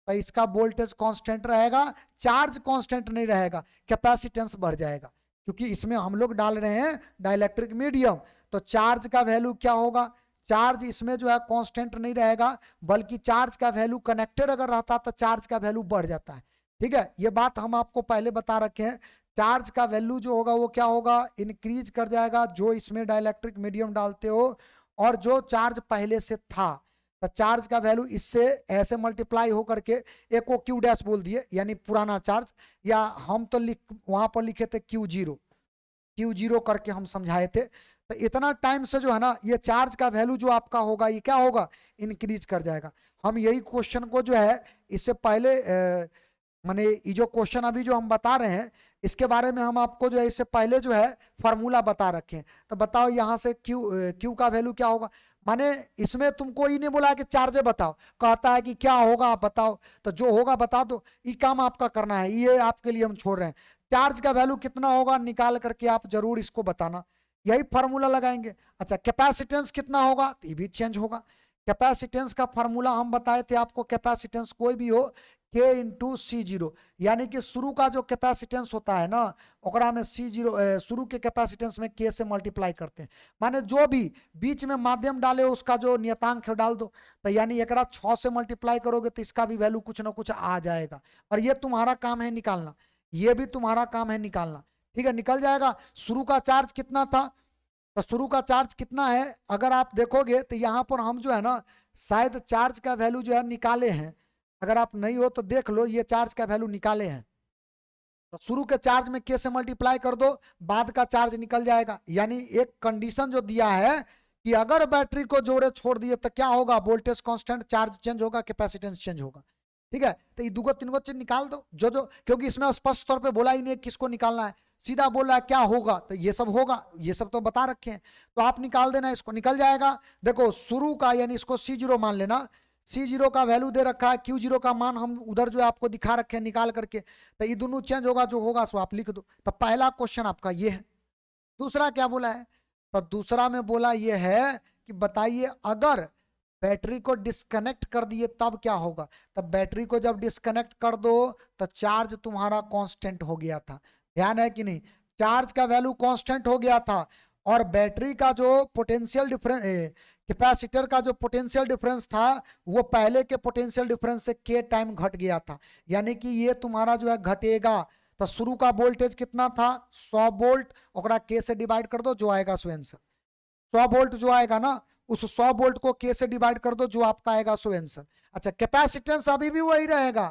तो इसका वोल्टेज कांस्टेंट रहेगा, चार्ज कांस्टेंट नहीं रहेगा, कैपेसिटेंस बढ़ जाएगा, क्योंकि इसमें हम लोग डाल रहे हैं डाइलेक्ट्रिक मीडियम। तो चार्ज का वैल्यू क्या होगा, चार्ज इसमें जो है कांस्टेंट नहीं रहेगा, बल्कि चार्ज का वैल्यू कनेक्टेड अगर रहता तो चार्ज का वैल्यू बढ़ जाता है। ठीक है, ये बात हम आपको पहले बता रखे हैं। चार्ज का वैल्यू जो होगा वो क्या होगा, इंक्रीज कर जाएगा जो इसमें डाइलेक्ट्रिक मीडियम डालते हो, और जो चार्ज पहले से था तो चार्ज का वैल्यू इससे ऐसे मल्टीप्लाई होकर के एक को क्यू डैश बोल दिए, यानी पुराना चार्ज, या हम तो वहां पर लिखे थे Q0, Q0 करके हम समझाए थे। तो इतना टाइम से जो है ना ये चार्ज का वैल्यू जो आपका होगा ये क्या होगा, इंक्रीज कर जाएगा। हम यही क्वेश्चन को जो है इससे पहले माने ये जो क्वेश्चन अभी जो हम बता रहे हैं इसके बारे में हम आपको जो है इससे पहले जो है फॉर्मूला बता रखे हैं। तो बताओ यहाँ से क्यू का वैल्यू क्या होगा, माने इसमें तुमको ये नहीं बोला है कि चार्जे बताओ, कहता है कि क्या होगा आप बताओ, तो जो होगा बता दो, ये काम आपका करना है, ये आपके लिए हम छोड़ रहे हैं। चार्ज का वैल्यू कितना होगा निकाल करके आप जरूर इसको बताना, यही फॉर्मूला लगाएंगे। अच्छा कैपेसिटेंस कितना होगा, तो ये भी चेंज होगा। कैपेसिटेंस का फॉर्मूला हम बताए थे आपको, कैपेसिटेंस कोई भी हो K इंटू C0, यानी कि शुरू का जो कैपेसिटेंस होता है ना ओकरा में C0, शुरू के कैपेसिटेंस में K से मल्टीप्लाई करते हैं, माने जो भी बीच में माध्यम डाले उसका जो नियतांक है डाल दो, तो यानी एकरा 6 से मल्टीप्लाई करोगे तो इसका भी वैल्यू कुछ ना कुछ आ जाएगा, और ये तुम्हारा काम है निकालना, ये भी तुम्हारा काम है निकालना। ठीक है, निकल जाएगा। शुरू का चार्ज कितना था, तो शुरू का चार्ज कितना है अगर आप देखोगे तो यहाँ पर हम जो है ना शायद चार्ज का वैल्यू जो है निकाले हैं, अगर आप नहीं हो तो देख लो, ये चार्ज का वैल्यू निकाले हैं। तो शुरू के चार्ज में K से मल्टीप्लाई कर दो, बाद का चार्ज निकल जाएगा। यानी एक कंडीशन जो दिया है कि अगर बैटरी को जोड़े छोड़ दिए तो क्या होगा, वोल्टेज कांस्टेंट, चार्ज चेंज होगा, कैपेसिटेंस चेंज होगा। ठीक है, तो ये दुगो तीन चीज निकाल दो जो जो, क्योंकि इसमें स्पष्ट तौर पे बोला ही नहीं किसको निकालना है, सीधा बोला क्या होगा, तो ये सब होगा, ये सब तो बता रखे हैं, तो आप निकाल देना, इसको निकल जाएगा। देखो शुरू का यानी इसको C0 मान लेना, C0 का वैल्यू दे रखा है, Q0 का मान हम उधर जो है आपको दिखा रखे हैं निकाल करके, तो ये दोनों चेंज होगा, जो होगा सो आप लिख दो। तो पहला क्वेश्चन आपका ये है। दूसरा क्या बोला है, तो दूसरा में बोला ये है कि बताइए अगर बैटरी को डिस्कनेक्ट कर दिए तब क्या होगा। तब बैटरी को जब डिस्कनेक्ट कर दो तो चार्ज तुम्हारा कांस्टेंट हो गया था, ध्यान है कि नहीं, चार्ज का वैल्यू कांस्टेंट हो गया था, और बैटरी का जो पोटेंशियल डिफरेंस, कैपेसिटर का जो पोटेंशियल डिफरेंस था वो पहले के पोटेंशियल डिफरेंस से के टाइम घट गया था, यानी कि ये तुम्हारा जो है घटेगा। तो शुरू का वोल्टेज कितना था 100 वोल्ट, ओकरा के से डिवाइड कर दो, जो आएगा सो आंसर। 100 वोल्ट जो आएगा ना, उस 100 वोल्ट को के से डिवाइड कर दो, जो आपका आएगा सो आंसर। अच्छा, कैपेसिटेंस अभी भी वही रहेगा,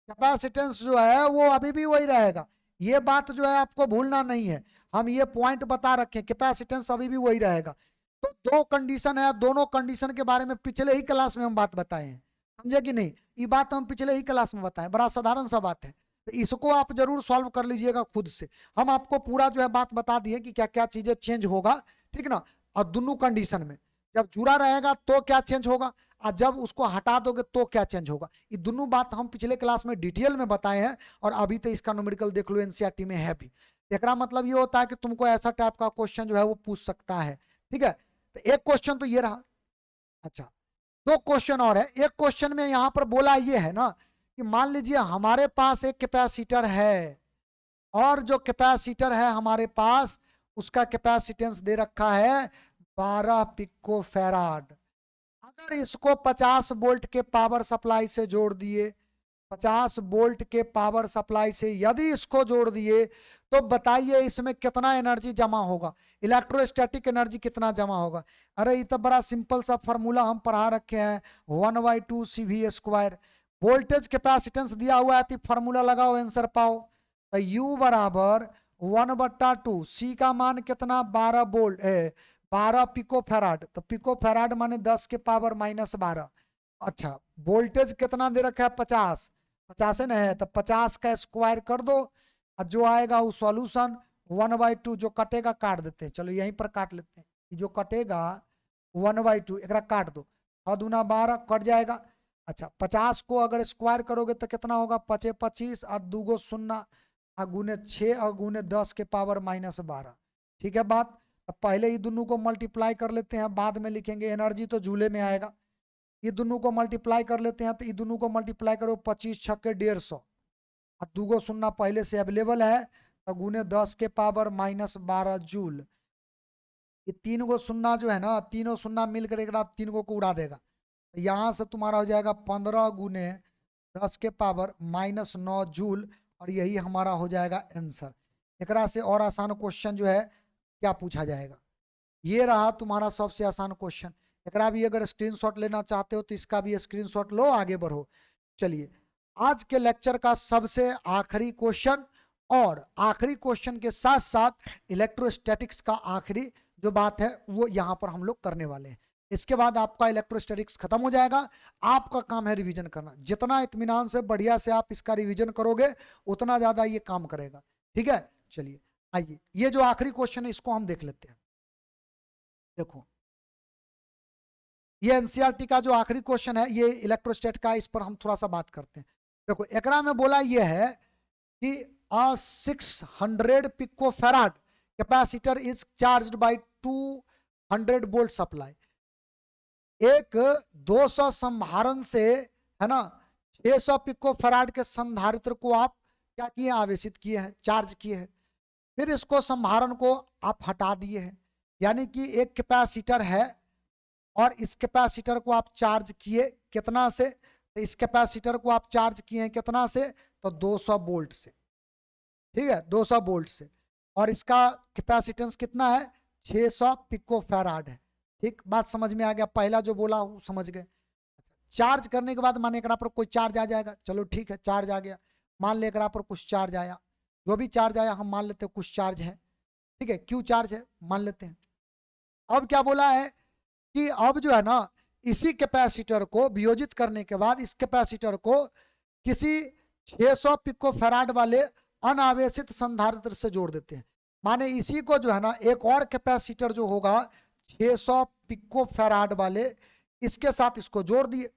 कैपेसिटेंस जो है वो अभी भी वही रहेगा, ये बात जो है आपको भूलना नहीं है, हम ये पॉइंट बता रखे, कैपेसिटेंस अभी भी वही रहेगा। तो दो कंडीशन है, दोनों कंडीशन के बारे में पिछले ही क्लास में हम बात बताए हैं, समझे कि नहीं, ये बात हम पिछले ही क्लास में बताए, बड़ा साधारण सा बात है, तो इसको आप जरूर सॉल्व कर लीजिएगा खुद से। हम आपको पूरा जो है बात बता दिए कि क्या क्या चीजें चेंज होगा, ठीक ना, और दोनों कंडीशन में जब जुड़ा रहेगा तो क्या चेंज होगा, और जब उसको हटा दोगे तो क्या चेंज होगा, ये दोनों बात हम पिछले क्लास में डिटेल में बताए हैं, और अभी तो इसका न्यूमेरिकल देख लो एनसीईआरटी में है भी। एकरा मतलब ये होता है कि तुमको ऐसा टाइप का क्वेश्चन जो है वो पूछ सकता है, ठीक है। तो एक क्वेश्चन तो ये रहा। अच्छा, दो क्वेश्चन और है। एक क्वेश्चन में यहां पर बोला ये है ना कि मान लीजिए हमारे पास एक कैपेसिटर है, और जो कैपेसिटर है हमारे पास उसका कैपेसिटेंस दे रखा है 12 पिको फैराड। अगर इसको 50 वोल्ट के पावर सप्लाई से जोड़ दिए, 50 वोल्ट के पावर सप्लाई से यदि इसको जोड़ दिए, तो बताइए इसमें कितना एनर्जी जमा होगा, इलेक्ट्रोस्टैटिक एनर्जी कितना जमा होगा। अरे ये तो बड़ा सिंपल सा फॉर्मूला हम पढ़ा रखे हैं, 1/2 CV²। वोल्टेज कैपेसिटेंस दिया हुआ है तो फॉर्मूला लगाओ, आंसर पाओ। तो U बराबर 1/2, सी का मान कितना 12 वोल्ट, 12 पिको फैराड, तो पिको फैराड माने 10 के पावर -12। अच्छा, वोल्टेज कितना दे रखा है 50, 50 है ना, है तो 50 का स्क्वायर कर दो, और जो आएगा वो सॉल्यूशन 1/2, जो कटेगा काट देते हैं, चलो यहीं पर काट लेते हैं, जो कटेगा 1/2 एक काट दो, 6 दूना 12 कट जाएगा। अच्छा, 50 को अगर स्क्वायर करोगे तो कितना होगा, 5 25 और 2 शून्य, गुने 6 और गुने 10 के पावर -12, ठीक है बात। अब पहले ही दोनों को मल्टीप्लाई कर लेते हैं, बाद में लिखेंगे, एनर्जी तो जूले में आएगा, ये दोनों को मल्टीप्लाई कर लेते हैं, तो ये दोनों को मल्टीप्लाई करो, 25 छक्के 150, और 2 शून्य पहले से अवेलेबल है, तो गुने 10 के पावर -12 जूल। ये 3 शून्य जो है ना, तीनों शून्य मिलकर एक रात 3 को उड़ा देगा, तो यहाँ से तुम्हारा हो जाएगा 15 गुने 10 के पावर -9 जूल, और यही हमारा हो जाएगा आंसर। एक से और आसान क्वेश्चन जो है क्या पूछा जाएगा, ये रहा तुम्हारा सबसे आसान क्वेश्चन। एक भी अगर स्क्रीनशॉट लेना चाहते हो तो इसका भी स्क्रीनशॉट लो, आगे बढ़ो। चलिए, आज के लेक्चर का सबसे आखिरी क्वेश्चन, और आखिरी क्वेश्चन के साथ साथ इलेक्ट्रोस्टैटिक्स का आखिरी जो बात है वो यहाँ पर हम लोग करने वाले हैं। इसके बाद आपका इलेक्ट्रोस्टैटिक्स खत्म हो जाएगा, आपका काम है रिवीजन करना। जितना इत्मीनान से बढ़िया से आप इसका रिवीजन करोगे उतना ज्यादा ये काम करेगा, ठीक है। चलिए आइए, ये जो आखिरी क्वेश्चन है इसको हम देख लेते हैं। देखो, ये एनसीईआरटी का जो आखिरी क्वेश्चन है ये इलेक्ट्रोस्टैट का, इस पर हम थोड़ा सा बात करते हैं। देखो, एकरा में बोला ये है कि 600 pico farad capacitor is charged by 200 volt supply. एक 200 संधारण से, है ना, 600 पिको फैराड के संधारित्र को आप क्या किए, आवेशित किए हैं, चार्ज किए हैं। फिर इसको संधारण को आप हटा दिए हैं, यानी कि एक कैपेसिटर है और इस कैपेसिटर को आप चार्ज किए कितना से, तो इस कैपेसिटर को आप चार्ज किए हैं कितना से, तो 200 वोल्ट से, ठीक है, 200 वोल्ट से, और इसका कैपेसिटेंस कितना है 600 पिको फैराड है। ठीक, बात समझ में आ गया, पहला जो बोला हूं समझ गए। चार्ज करने के बाद माने एकरा पर कोई चार्ज आ जाएगा, चलो ठीक है, चार्ज आ गया, मान ले एकरा पर कुछ चार्ज आया, जो भी चार्ज आया हम मान लेते हैं कुछ चार्ज है, ठीक है, क्यू चार्ज है मान लेते हैं। अब क्या बोला है कि अब जो है ना इसी कैपेसिटर को वियोजित करने के बाद इस कैपेसिटर को किसी 600 पिको फैराड वाले अनावेशित संधारित्र से जोड़ देते हैं। माने इसी को जो है ना एक और कैपेसिटर जो होगा 600 पिको फैराड वाले, इसके साथ इसको जोड़ दिए।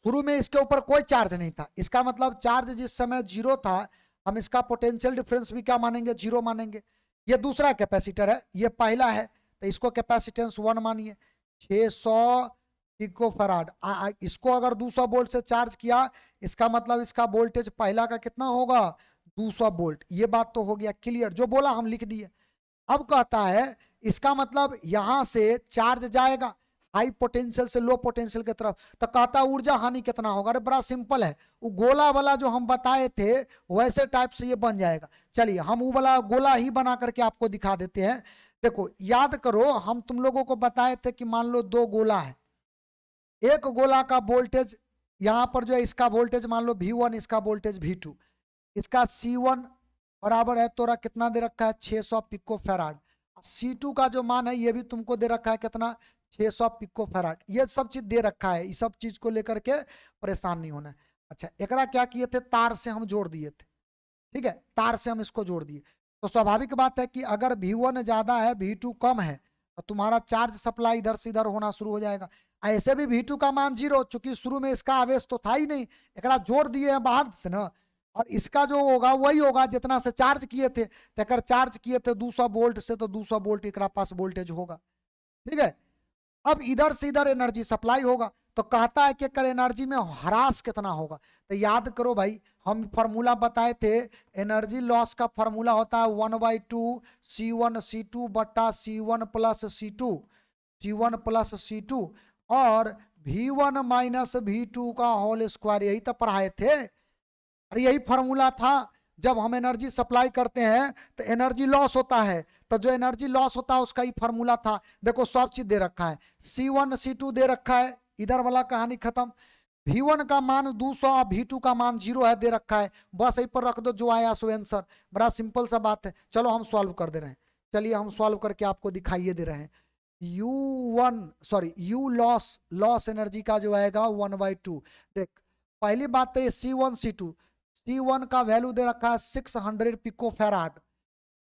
शुरू में इसके ऊपर कोई चार्ज नहीं था, इसका मतलब चार्ज जिस समय जीरो था हम इसका पोटेंशियल डिफरेंस भी क्या मानेंगे, जीरो मानेंगे। ये दूसरा कैपेसिटर है, ये पहला है, तो इसको कैपेसिटेंस 1 मानिए। 600 पिको फैराड, इसको अगर 200 वोल्ट से चार्ज किया, इसका मतलब इसका वोल्टेज पहला का कितना होगा, 200 वोल्ट। ये बात तो हो गया क्लियर, जो बोला हम लिख दिए। अब कहता है इसका मतलब यहां से चार्ज जाएगा हाई पोटेंशियल से लो पोटेंशियल की तरफ, तो कहता ऊर्जा हानि कितना होगा। अरे बड़ा सिंपल है, वो गोला वाला जो हम बताए थे वैसे टाइप से ये बन जाएगा। चलिए हम वो वाला गोला ही बना करके आपको दिखा देते हैं। देखो याद करो, हम तुम लोगों को बताए थे कि मान लो दो गोला है, एक गोला का वोल्टेज यहां पर जो है इसका वोल्टेज मान लो V1, इसका वोल्टेज V2, इसका C1 बराबर है तोरा कितना दे रखा है 600 पिको फैराड, C2 का जो मान है ये भी तुमको दे रखा है कितना 600 पिको फैराड। ये सब चीज दे रखा है, इस सब चीज को लेकर के परेशान नहीं होना है। अच्छा एकरा क्या किए थे, तार से हम जोड़ दिए थे, ठीक है, तार से हम इसको जोड़ दिए। तो स्वाभाविक बात है कि अगर V1 ज्यादा है V2 कम है तो तुम्हारा चार्ज सप्लाई इधर से इधर होना शुरू हो जाएगा। ऐसे भी V2 का मान जीरो, चूंकि शुरू में इसका आवेश तो था ही नहीं, एकरा जोड़ दिए हैं बाहर से ना, और इसका जो होगा वही होगा जितना से चार्ज किए थे। तो अगर चार्ज किए थे 200 वोल्ट से तो 200 वोल्ट एकरा पास वोल्टेज होगा, ठीक है। अब इधर से इधर एनर्जी सप्लाई होगा, तो कहता है कि कर एनर्जी में ह्रास कितना होगा। तो याद करो भाई, हम फॉर्मूला बताए थे, एनर्जी लॉस का फॉर्मूला होता है 1/2 C1 C2 बट्टा C1 plus C2, C1 plus C2 और V1 माइनस V2 का होल स्क्वायर। यही तो पढ़ाए थे, और यही फॉर्मूला था। जब हम एनर्जी सप्लाई करते हैं तो एनर्जी लॉस होता है, तो जो एनर्जी लॉस होता है उसका ही फॉर्मूला था। देखो सब चीज दे रखा है, C1 C2 दे रखा है, इधर वाला कहानी खत्म। V1 का मान 200 और V2 का मान 0 है, दे रखा है, बस यहीं पर रख दो, जो आया सो आंसर। बड़ा सिंपल सा बात है। चलो हम सॉल्व कर दे रहे हैं, चलिए हम सॉल्व करके आपको दिखाइए दे रहे हैं। U लॉस एनर्जी का जो आएगा 1/2। देख पहली बात तो ये C1 C2, C1 का वैल्यू दे रखा है 600 पिको फैराड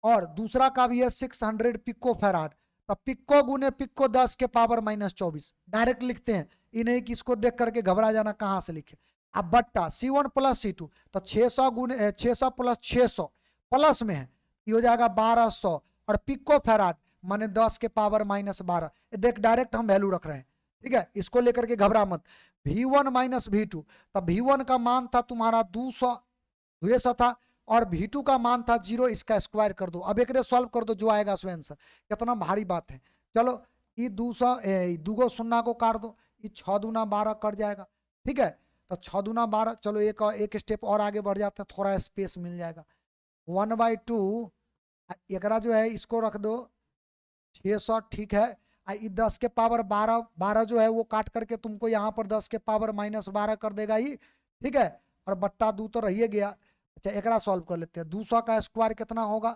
और दूसरा का भी है 600 पिको फैराड। तो पिको गुने पिको 10 के पावर -24 डायरेक्ट लिखते हैं, ये नहीं कि इसको देख करके घबरा जाना कहां से लिखे। अब बट्टा C1 प्लस C2, तो 600 गुने 600 प्लस 600 प्लस में है, ये हो जाएगा 1200, और पिको फैराड माने 10 के पावर -12। देख डायरेक्ट हम वैल्यू रख रहे हैं, ठीक है, इसको लेकर के घबरा मत। V1 माइनस V2, तब V1 का मान था तुम्हारा 200 था, और V2 का मान था 0, इसका स्क्वायर कर दो। अब एक सॉल्व कर दो, जो आएगा उसमें आंसर। कितना भारी बात है। चलो ये 200 दूगो शून्य को काट दो, ये 6 दूना 12 कट जाएगा, ठीक है। तो 6 दूना 12, चलो एक स्टेप और आगे बढ़ जाते हैं, थोड़ा स्पेस मिल जाएगा। 1/2 एकरा जो है इसको रख दो 600, ठीक है। 10 के पावर 12 जो है वो काट करके तुमको यहाँ पर 10 के पावर -12 कर देगा ही, ठीक है, और बट्टा 2 तो रहिए गया। अच्छा एकरा सॉल्व कर लेते हैं। 200 का स्क्वायर कितना होगा,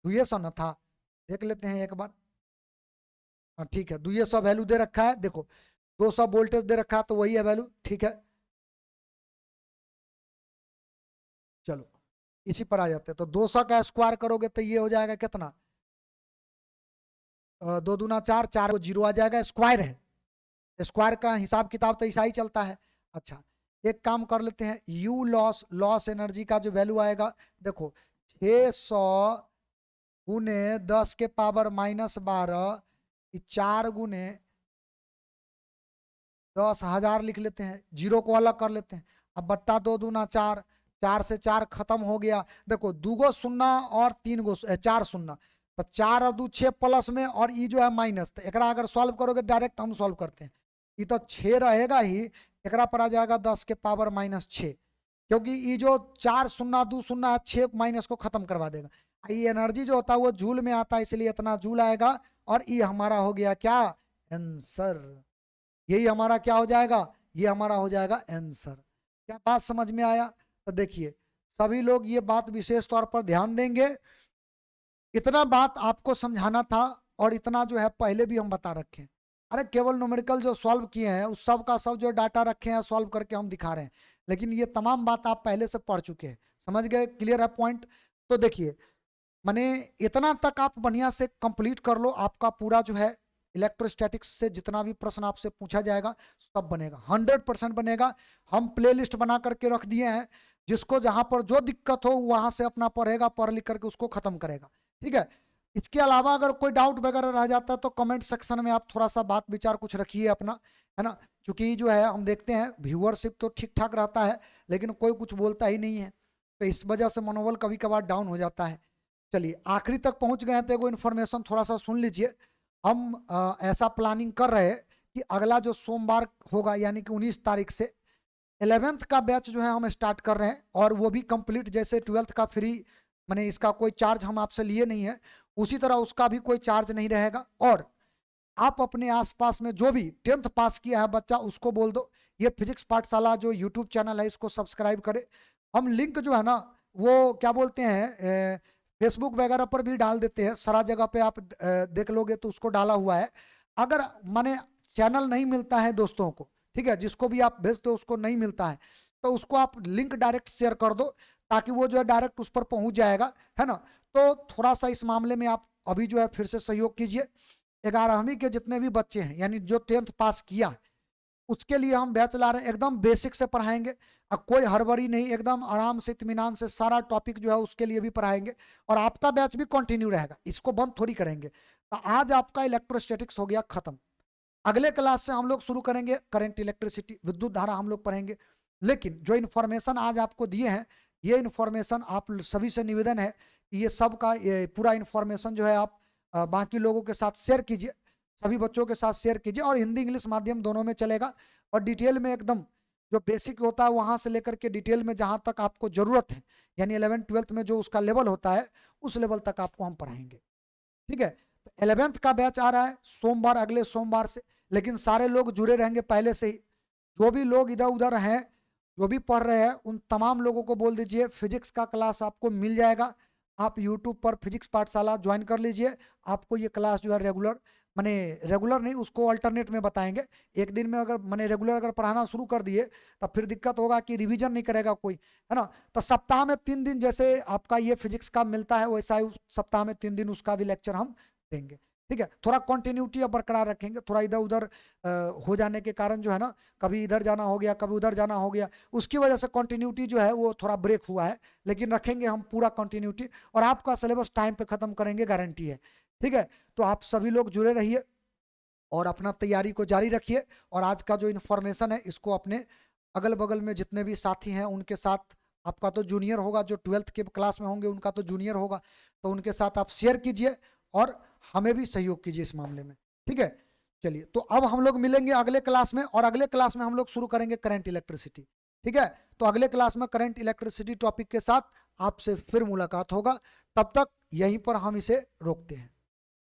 200 न था, देख लेते हैं एक बार। हाँ ठीक है, 200 वैल्यू दे रखा है, देखो 200 वोल्टेज दे रखा है तो वही है वैल्यू, ठीक है। चलो इसी पर आ जाते हैं। तो 200 का स्क्वायर करोगे तो ये हो जाएगा कितना, 2 दूना 4, 4 को 0 आ जाएगा, स्क्वायर है, स्क्वायर का हिसाब किताब तो ऐसा ही चलता है। अच्छा एक काम कर लेते हैं, यू लॉस एनर्जी का जो वैल्यू आएगा, देखो 600 गुने 10 के पावर -12, 4 गुने 10,000 लिख लेते हैं, 0 को अलग कर लेते हैं। अब बट्टा 2 दूना 4, 4 से 4 खत्म हो गया। देखो 2 गो शून्य और 3 गो 4 शून्य, तो 4 और 2 6 प्लस में, और ई जो है माइनस। तो एकरा अगर सॉल्व करोगे डायरेक्ट हम सॉल्व करते हैं, ये तो 6 रहेगा ही, एकरा पर आ जाएगा 10 के पावर -6, क्योंकि ये जो 4 शून्य 2 शून्य है, 6 माइनस को खत्म करवा देगा। ये एनर्जी जो होता है वो जूल में आता है, इसलिए इतना जूल आएगा, और ये हमारा हो गया क्या आंसर। यही हमारा क्या हो जाएगा, ये हमारा हो जाएगा आंसर। क्या बात समझ में आया। तो देखिए सभी लोग ये बात विशेष तौर पर ध्यान देंगे, इतना बात आपको समझाना था, और इतना जो है पहले भी हम बता रखे हैं। अरे केवल न्यूमेरिकल जो सॉल्व किए हैं उस सब का सब जो डाटा रखे हैं सॉल्व करके हम दिखा रहे हैं, लेकिन ये तमाम बात आप पहले से पढ़ चुके हैं, समझ गए, क्लियर है पॉइंट। तो देखिए माने इतना तक आप बढ़िया से कंप्लीट कर लो, आपका पूरा जो है इलेक्ट्रोस्टैटिक्स से जितना भी प्रश्न आपसे पूछा जाएगा सब बनेगा, 100% बनेगा। हम प्ले लिस्ट बना करके रख दिए हैं, जिसको जहां पर जो दिक्कत हो वहां से अपना पढ़ेगा, पढ़ लिख करके उसको खत्म करेगा, ठीक है। इसके अलावा अगर कोई डाउट वगैरह रह जाता है तो कमेंट सेक्शन में आप थोड़ा सा बात विचार कुछ रखिए अपना, है ना, क्योंकि जो है हम देखते हैं व्यूअरशिप तो ठीक ठाक रहता है लेकिन कोई कुछ बोलता ही नहीं है, तो इस वजह से मनोबल कभी कभार डाउन हो जाता है। चलिए आखिरी तक पहुंच गए हैं तो एगो इन्फॉर्मेशन थोड़ा सा सुन लीजिए। हम ऐसा प्लानिंग कर रहे हैं कि अगला जो सोमवार होगा यानी कि 19 तारीख से 11th का बैच जो है हम स्टार्ट कर रहे हैं, और वो भी कंप्लीट जैसे 12th का फ्री, माने इसका कोई चार्ज हम आपसे लिए नहीं है, उसी तरह उसका भी कोई चार्ज नहीं रहेगा। और आप अपने आसपास में जो भी 10th पास किया है बच्चा उसको बोल दो ये फिजिक्स पाठशाला जो यूट्यूब चैनल है इसको सब्सक्राइब करे। हम लिंक जो है ना वो क्या बोलते हैं फेसबुक वगैरह पर भी डाल देते हैं, सारा जगह पे आप देख लोगे तो उसको डाला हुआ है। अगर माने चैनल नहीं मिलता है दोस्तों को, ठीक है, जिसको भी आप भेजते हो उसको नहीं मिलता है तो उसको आप लिंक डायरेक्ट शेयर कर दो ताकि वो जो है डायरेक्ट उस पर पहुंच जाएगा, है ना। तो थोड़ा सा इस मामले में आप अभी जो है फिर से सहयोग कीजिए। 11वीं के जितने भी बच्चे हैं यानी जो 10th पास किया उसके लिए हम बैच ला रहे हैं, एकदम बेसिक से पढ़ाएंगे, अब कोई हड़बड़ी नहीं, एकदम आराम से इत्मीनान से सारा टॉपिक जो है उसके लिए भी पढ़ाएंगे, और आपका बैच भी कंटिन्यू रहेगा, इसको बंद थोड़ी करेंगे। तो आज आपका इलेक्ट्रोस्टैटिक्स हो गया खत्म, अगले क्लास से हम लोग शुरू करेंगे करंट इलेक्ट्रिसिटी, विद्युत धारा हम लोग पढ़ेंगे। लेकिन जो इन्फॉर्मेशन आज आपको दिए हैं ये इन्फॉर्मेशन आप सभी से निवेदन है कि ये सब का ये पूरा इन्फॉर्मेशन जो है आप बाकी लोगों के साथ शेयर कीजिए, सभी बच्चों के साथ शेयर कीजिए, और हिंदी इंग्लिश माध्यम दोनों में चलेगा। और डिटेल में एकदम जो बेसिक होता है वहां से लेकर के डिटेल में जहां तक आपको जरूरत है यानी 11th-12th में जो उसका लेवल होता है उस लेवल तक आपको हम पढ़ाएंगे, ठीक है। तो 11th का बैच आ रहा है सोमवार, अगले सोमवार से, लेकिन सारे लोग जुड़े रहेंगे पहले से ही। जो भी लोग इधर उधर हैं जो भी पढ़ रहे हैं उन तमाम लोगों को बोल दीजिए फिजिक्स का क्लास आपको मिल जाएगा, आप यूट्यूब पर फिजिक्स पाठशाला ज्वाइन कर लीजिए। आपको ये क्लास जो है रेगुलर माने रेगुलर नहीं उसको अल्टरनेट में बताएंगे, एक दिन में अगर माने रेगुलर अगर पढ़ाना शुरू कर दिए तब फिर दिक्कत होगा कि रिवीजन नहीं करेगा कोई, है ना। तो सप्ताह में 3 दिन जैसे आपका ये फिजिक्स का मिलता है वैसा ही सप्ताह में 3 दिन उसका भी लेक्चर हम देंगे, ठीक है। थोड़ा कंटिन्यूटी अब बरकरार रखेंगे, थोड़ा इधर उधर हो जाने के कारण जो है ना कभी इधर जाना हो गया कभी उधर जाना हो गया उसकी वजह से कंटिन्यूटी जो है वो थोड़ा ब्रेक हुआ है, लेकिन रखेंगे हम पूरा कंटिन्यूटी और आपका सिलेबस टाइम पे खत्म करेंगे, गारंटी है, ठीक है। तो आप सभी लोग जुड़े रहिए और अपना तैयारी को जारी रखिए, और आज का जो इन्फॉर्मेशन है इसको अपने अगल बगल में जितने भी साथी हैं उनके साथ, आपका तो जूनियर होगा जो 12th के क्लास में होंगे उनका तो जूनियर होगा, तो उनके साथ आप शेयर कीजिए और हमें भी सहयोग कीजिए इस मामले में, ठीक है। चलिए तो अब हम लोग मिलेंगे अगले क्लास में, और अगले क्लास में हम लोग शुरू करेंगे करंट इलेक्ट्रिसिटी, ठीक है। तो अगले क्लास में करंट इलेक्ट्रिसिटी टॉपिक के साथ आपसे फिर मुलाकात होगा, तब तक यहीं पर हम इसे रोकते हैं।